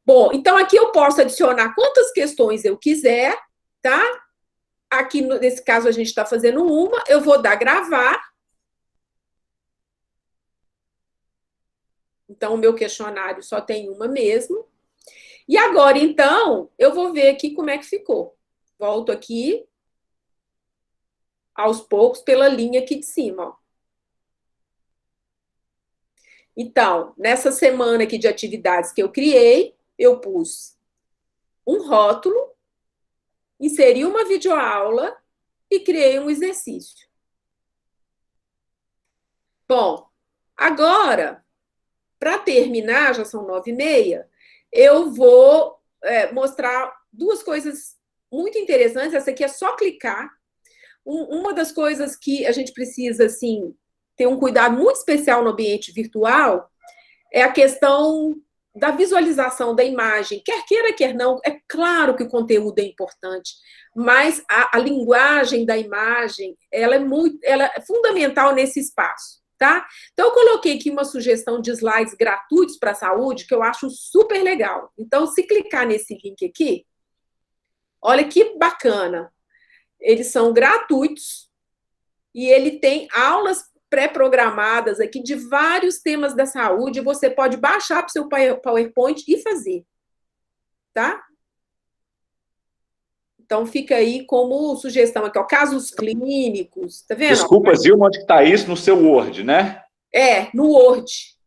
Bom, então aqui eu posso adicionar quantas questões eu quiser, tá? Aqui, nesse caso, a gente está fazendo uma, eu vou dar gravar. Então, o meu questionário só tem uma mesmo. E agora, então, eu vou ver aqui como é que ficou. Volto aqui, aos poucos, pela linha aqui de cima, ó. Então, nessa semana aqui de atividades que eu criei, eu pus um rótulo, inseri uma videoaula e criei um exercício. Bom, agora, para terminar, já são 9h30, eu vou mostrar duas coisas muito interessantes. Essa aqui é só clicar. Uma das coisas que a gente precisa, assim, ter um cuidado muito especial no ambiente virtual é a questão da visualização da imagem. Quer queira, quer não, é claro que o conteúdo é importante, mas a linguagem da imagem, ela é fundamental nesse espaço, tá? Então, eu coloquei aqui uma sugestão de slides gratuitos para a saúde, que eu acho super legal. Então, se clicar nesse link aqui, olha que bacana. Eles são gratuitos e ele tem aulas pré-programadas aqui de vários temas da saúde. Você pode baixar para o seu PowerPoint e fazer, tá? Então, fica aí como sugestão aqui, ó, casos clínicos, tá vendo? Desculpa, Zilma, onde está isso? No seu Word, né? No Word.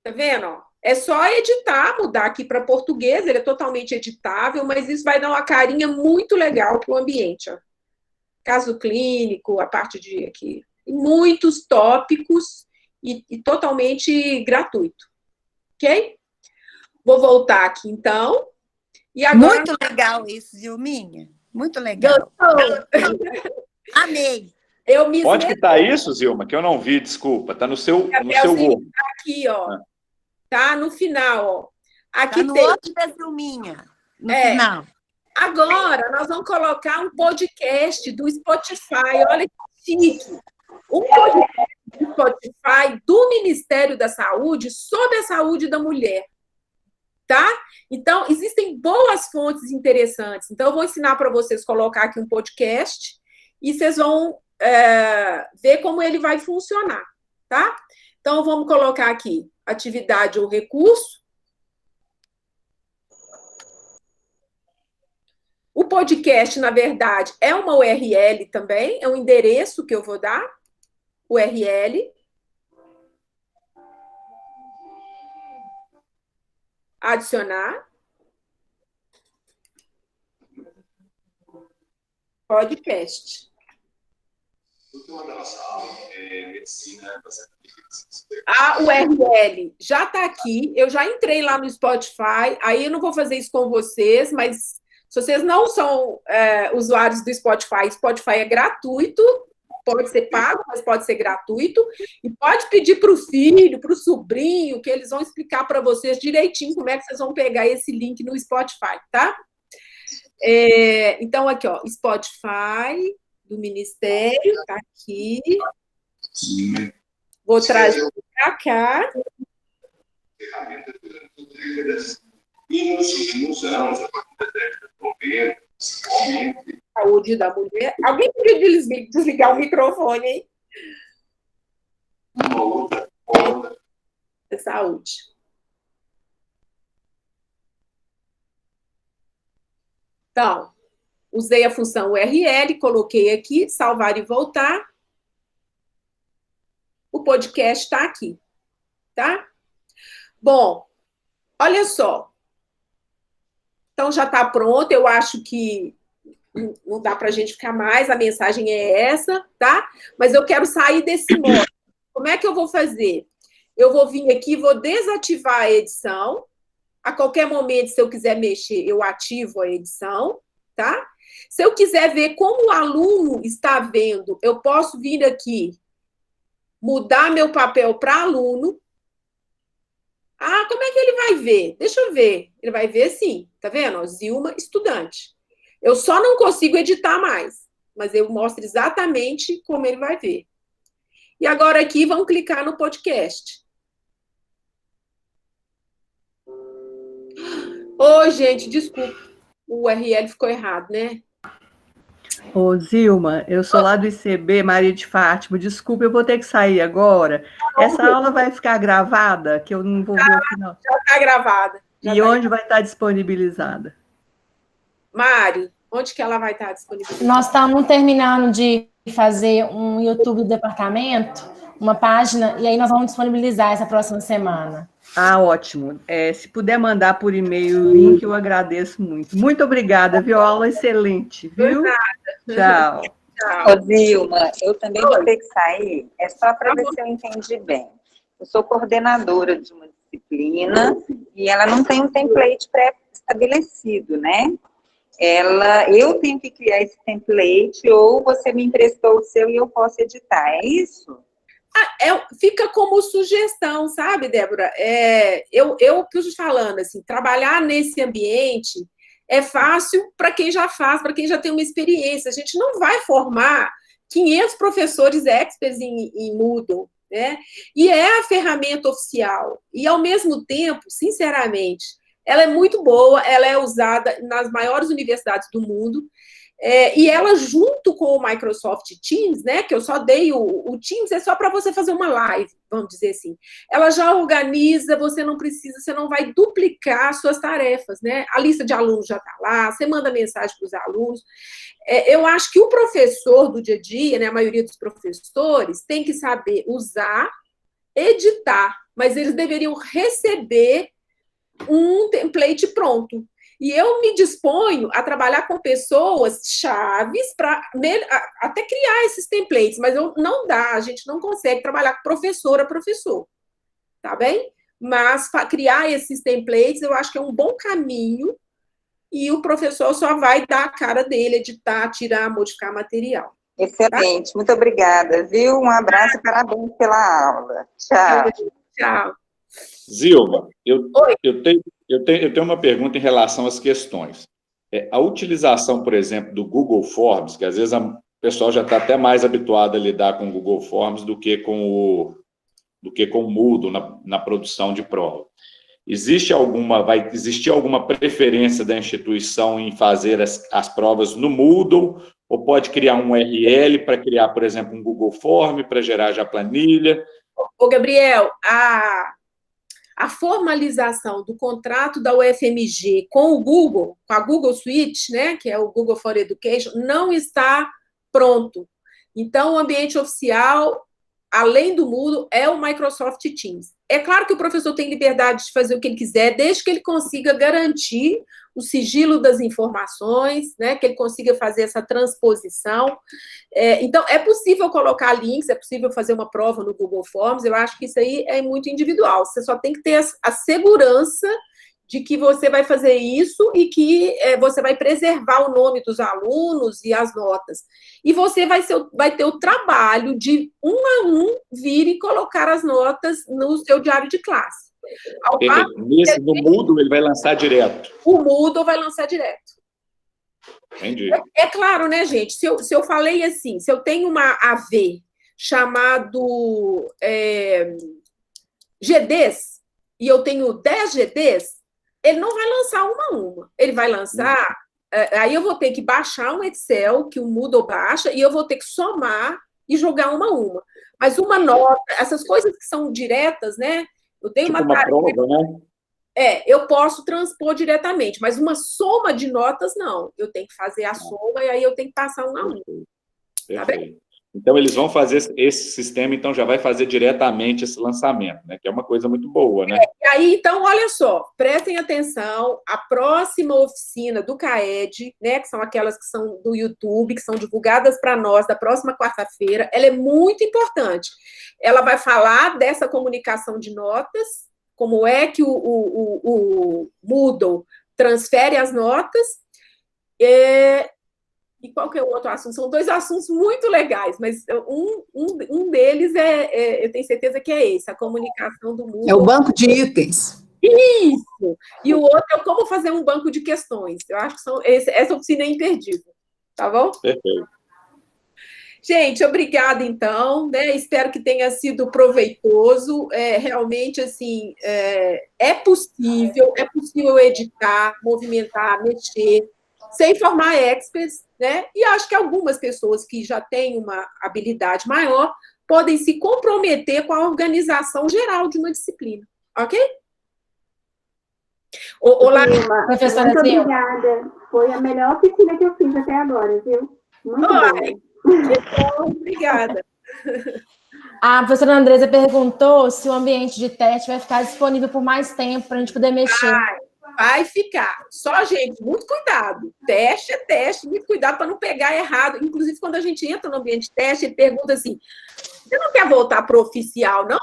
Tá vendo? Ó? É só editar, mudar aqui para português, ele é totalmente editável, mas isso vai dar uma carinha muito legal para o ambiente. Ó. Caso clínico, a parte de aqui, muitos tópicos e totalmente gratuito. Ok? Vou voltar aqui, então. E agora... Muito legal isso, Zilminha. Muito legal. Amei. Onde que está isso, Zilma? Que eu não vi, desculpa. Está no seu Word. Aqui, ó. Tá no final, ó. Aqui tá no tem... outro da Zilminha, no final. Agora, nós vamos colocar um podcast do Spotify. Olha que chique. Um podcast do Spotify do Ministério da Saúde sobre a saúde da mulher. Tá? Então, existem boas fontes interessantes. Então, eu vou ensinar para vocês colocar aqui um podcast e vocês vão ver como ele vai funcionar. Tá? Então, vamos colocar aqui atividade ou recurso. O podcast, na verdade, é uma URL também, é um endereço que eu vou dar, URL. Adicionar. Podcast. A URL já está aqui, eu já entrei lá no Spotify, aí eu não vou fazer isso com vocês, mas se vocês não são usuários do Spotify, Spotify é gratuito, pode ser pago, mas pode ser gratuito, e pode pedir para o filho, para o sobrinho, que eles vão explicar para vocês direitinho como é que vocês vão pegar esse link no Spotify, tá? Então, aqui, ó, Spotify do Ministério, tá aqui. Vou trazer para cá. E nos últimos anos, a partir saúde da mulher. Alguém podia desligar o microfone, hein? Uma outra forma de saúde. Então, usei a função URL, coloquei aqui, salvar e voltar. O podcast está aqui, tá? Bom, olha só. Então, já está pronto, eu acho que não dá para a gente ficar mais, a mensagem é essa, tá? Mas eu quero sair desse modo. Como é que eu vou fazer? Eu vou vir aqui, vou desativar a edição. A qualquer momento, se eu quiser mexer, eu ativo a edição, tá? Se eu quiser ver como o aluno está vendo, eu posso vir aqui, mudar meu papel para aluno. Ah, como é que ele vai ver? Deixa eu ver. Ele vai ver assim, tá vendo? Zilma, estudante. Eu só não consigo editar mais, mas eu mostro exatamente como ele vai ver. E agora aqui, vamos clicar no podcast. Ô, gente, desculpa. O URL ficou errado, né? Ô, Zilma, eu sou lá do ICB, Maria de Fátima. Desculpa, eu vou ter que sair agora. Essa aula vai ficar gravada, que eu não vou ver o final. Já está gravada. E onde vai estar disponibilizada? Mari, onde que ela vai estar disponibilizada? Nós estamos terminando de fazer um YouTube do departamento. uma página, e aí nós vamos disponibilizar essa próxima semana. Ah, ótimo. Se puder mandar por e-mail o link, eu agradeço muito. Muito obrigada, viu? Aula excelente, viu? Tchau. Ô, Vilma, eu também vou ter que sair, é só para ver se eu entendi bem. Eu sou coordenadora de uma disciplina e ela não tem um template pré-estabelecido, né? Eu tenho que criar esse template ou você me emprestou o seu e eu posso editar, é isso? Fica como sugestão, sabe, Débora? Eu que eu estou falando, assim, trabalhar nesse ambiente é fácil para quem já faz, para quem já tem uma experiência. A gente não vai formar 500 professores experts em Moodle, né? E é a ferramenta oficial. E, ao mesmo tempo, sinceramente, ela é muito boa, ela é usada nas maiores universidades do mundo, e ela, junto com o Microsoft Teams, né, que eu só dei o Teams, é só para você fazer uma live, vamos dizer assim. Ela já organiza, você não vai duplicar suas tarefas, né? A lista de alunos já está lá, você manda mensagem para os alunos. Eu acho que o professor do dia a dia, né, a maioria dos professores, tem que saber usar, editar, mas eles deveriam receber um template pronto. E eu me disponho a trabalhar com pessoas chaves para até criar esses templates, mas não dá, a gente não consegue trabalhar com professor a professor, tá bem? Mas para criar esses templates, eu acho que é um bom caminho e o professor só vai dar a cara dele, editar, tirar, modificar material. Excelente, tá? Muito obrigada, viu? Um abraço e parabéns pela aula. Tchau. Tchau. Zilma, eu tenho uma pergunta em relação às questões. A utilização, por exemplo, do Google Forms, que às vezes o pessoal já está até mais habituado a lidar com o Google Forms do que com o Moodle na produção de prova. Vai existir alguma preferência da instituição em fazer as provas no Moodle, ou pode criar um URL para criar, por exemplo, um Google Form para gerar já planilha? Ô, Gabriel, a formalização do contrato da UFMG com o Google, com a Google Suite, né, que é o Google for Education, não está pronto. Então, o ambiente oficial, além do Moodle, é o Microsoft Teams. É claro que o professor tem liberdade de fazer o que ele quiser, desde que ele consiga garantir o sigilo das informações, né, que ele consiga fazer essa transposição. Então, é possível colocar links, é possível fazer uma prova no Google Forms, eu acho que isso aí é muito individual. Você só tem que ter a segurança de que você vai fazer isso e que você vai preservar o nome dos alunos e as notas. E você vai ter o trabalho de, um a um, vir e colocar as notas no seu diário de classe. No Moodle, ele vai lançar direto. O Moodle vai lançar direto. Entendi. É claro, né, gente? Se eu falei assim, se eu tenho uma AV chamado GDs, e eu tenho 10 GDs, ele não vai lançar uma a uma. Ele vai lançar... Aí eu vou ter que baixar um Excel, que o Moodle baixa, e eu vou ter que somar e jogar uma a uma. Mas uma nota, essas coisas que são diretas, né? Eu tenho tipo uma tarefa, prova, né? eu posso transpor diretamente, mas uma soma de notas, não. Eu tenho que fazer a soma e aí eu tenho que passar um a um. Tá bem? Então, eles vão fazer esse sistema, então já vai fazer diretamente esse lançamento, né? Que é uma coisa muito boa, né? E aí, então, olha só, prestem atenção, a próxima oficina do CAED, né, que são aquelas que são do YouTube, que são divulgadas para nós da próxima quarta-feira, ela é muito importante. Ela vai falar dessa comunicação de notas, como é que o Moodle transfere as notas, e qual que é o outro assunto? São dois assuntos muito legais, mas um deles eu tenho certeza que é esse, a comunicação do Moodle. É o banco de itens. Isso! E o outro é como fazer um banco de questões. Eu acho que essa oficina é imperdível. Tá bom? Perfeito. Gente, obrigada, então. Né? Espero que tenha sido proveitoso. Realmente, assim, é possível editar, movimentar, mexer, sem formar experts, né? E acho que algumas pessoas que já têm uma habilidade maior podem se comprometer com a organização geral de uma disciplina, ok? Olá, professora muito Zilma. obrigada. Foi a melhor oficina que eu fiz até agora, viu? Muito bom. Que bom, obrigada. A professora Andresa perguntou se o ambiente de teste vai ficar disponível por mais tempo para a gente poder mexer. Vai ficar. Só, gente, muito cuidado. Teste é teste, muito cuidado para não pegar errado. Inclusive, quando a gente entra no ambiente de teste, ele pergunta assim, você não quer voltar para o oficial, não?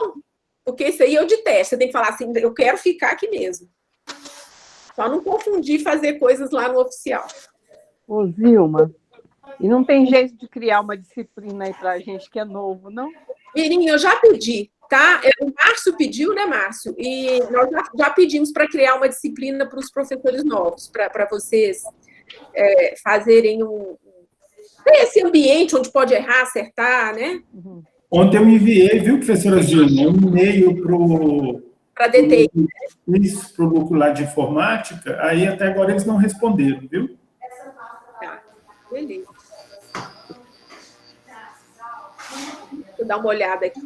Porque isso aí é o de teste. Você tem que falar assim, eu quero ficar aqui mesmo. Só não confundir fazer coisas lá no oficial. Ô, Zilma, e não tem jeito de criar uma disciplina aí para a gente que é novo, não? Mirinha, eu já pedi, tá? O Márcio pediu, né, Márcio? E nós já pedimos para criar uma disciplina para os professores novos, para vocês fazerem esse ambiente onde pode errar, acertar, né? Ontem eu enviei, viu, professora Zilma, um e-mail para DTI. Isso, para o grupo lá de informática, aí até agora eles não responderam, viu? Tá, beleza. Deixa eu dar uma olhada aqui.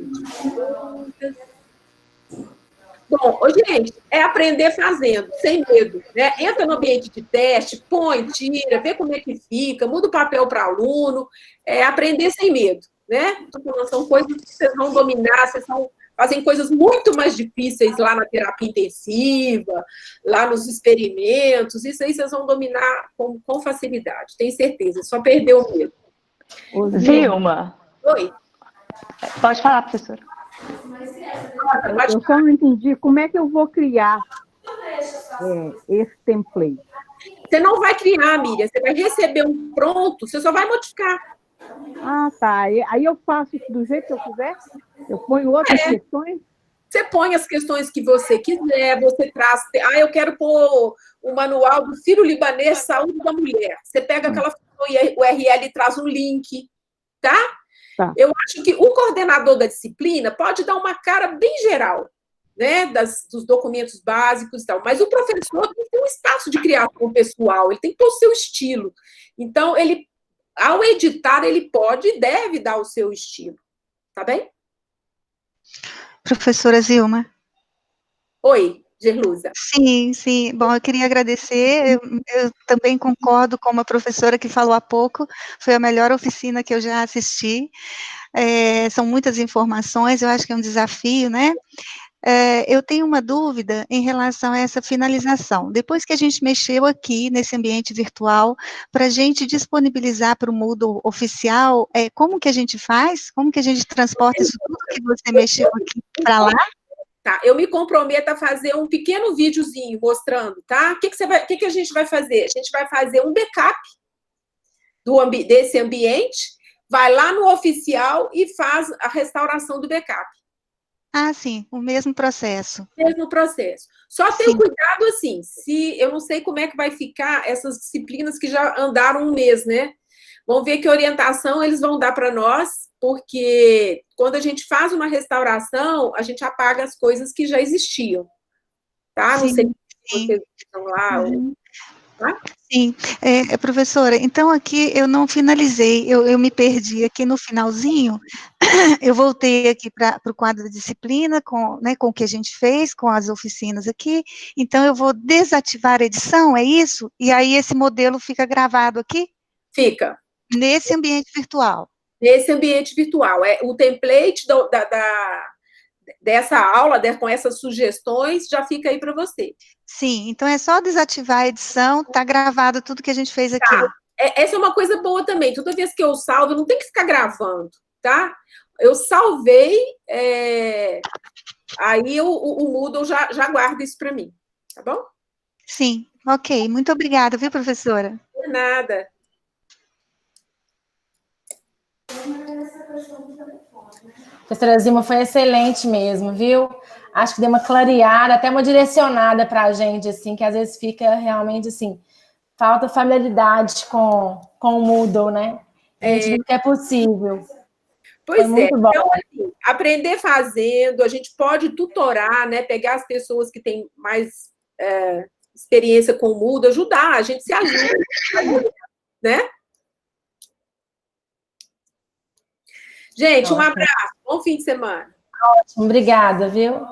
Bom, gente, é aprender fazendo, sem medo, né? Entra no ambiente de teste, põe, tira, vê como é que fica, muda o papel para aluno, aprender sem medo, né? São coisas que vocês vão dominar, vocês fazem coisas muito mais difíceis lá na terapia intensiva, lá nos experimentos, isso aí vocês vão dominar com facilidade, tenho certeza, só perder o medo. Zilma. Oi. Pode falar, professora. Eu só não entendi como é que eu vou criar esse template. Você não vai criar, Miriam, você vai receber um pronto, você só vai modificar. Ah, tá. Aí eu faço do jeito que eu quiser? Eu ponho outras questões? Você põe as questões que você quiser, você traz... eu quero pôr o manual do Sírio-Libanês Saúde da Mulher. Você pega aquela URL e traz um link, tá? Tá. Eu acho que o coordenador da disciplina pode dar uma cara bem geral, né, dos documentos básicos e tal, mas o professor tem que ter um espaço de criação pessoal, ele tem que ter o seu estilo. Então, ele, ao editar, ele pode e deve dar o seu estilo. Tá bem? Professora Zilma. Oi, Gerlusa. Sim. Bom, eu queria agradecer, eu também concordo com uma professora que falou há pouco, foi a melhor oficina que eu já assisti, são muitas informações, eu acho que é um desafio, né? Eu tenho uma dúvida em relação a essa finalização. Depois que a gente mexeu aqui nesse ambiente virtual, para a gente disponibilizar para o Moodle oficial, como que a gente faz? Como que a gente transporta isso tudo que você mexeu aqui para lá? Tá, eu me comprometo a fazer um pequeno videozinho mostrando, tá? O que a gente vai fazer? A gente vai fazer um backup desse ambiente, vai lá no oficial e faz a restauração do backup. Ah, sim, o mesmo processo. Mesmo processo. Só tenha cuidado, assim, eu não sei como é que vai ficar essas disciplinas que já andaram um mês, né? Vamos ver que orientação eles vão dar para nós, porque quando a gente faz uma restauração, a gente apaga as coisas que já existiam, tá? Não sei se vocês estão lá. Tá? Sim, professora, então aqui eu não finalizei, eu me perdi aqui no finalzinho, eu voltei aqui para o quadro da disciplina, com o que a gente fez, com as oficinas aqui, então eu vou desativar a edição, é isso? E aí esse modelo fica gravado aqui? Fica. Nesse ambiente virtual. Nesse ambiente virtual. O template dessa aula, com essas sugestões, já fica aí para você. Sim, então é só desativar a edição, tá gravado tudo que a gente fez aqui. Tá. Essa é uma coisa boa também. Toda vez que eu salvo, eu não tenho que ficar gravando, tá? Eu salvei, aí o Moodle já guarda isso para mim, tá bom? Sim, ok. Muito obrigada, viu, professora? De nada. Professora Zilma, foi excelente mesmo, viu? Acho que deu uma clareada, até uma direcionada para a gente, assim, que às vezes fica realmente, assim, falta familiaridade com o Moodle, né? A gente viu que é possível. Pois foi muito bom. Então, assim, aprender fazendo, a gente pode tutorar, né? Pegar as pessoas que têm mais experiência com o Moodle, ajudar, a gente se ajuda, né? Gente, um abraço, bom fim de semana. Ótimo, obrigada, viu?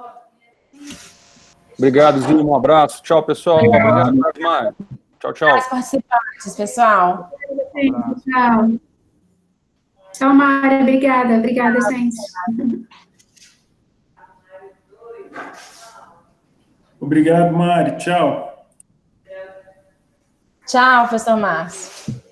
Obrigado, Zilma, um abraço. Tchau, pessoal. Obrigado, Mário. Tchau, tchau. Obrigada, participantes, pessoal. Tchau. Tchau, Mari. Obrigada. Obrigada, gente. Obrigado, Mari. Tchau. Tchau, professor Márcio.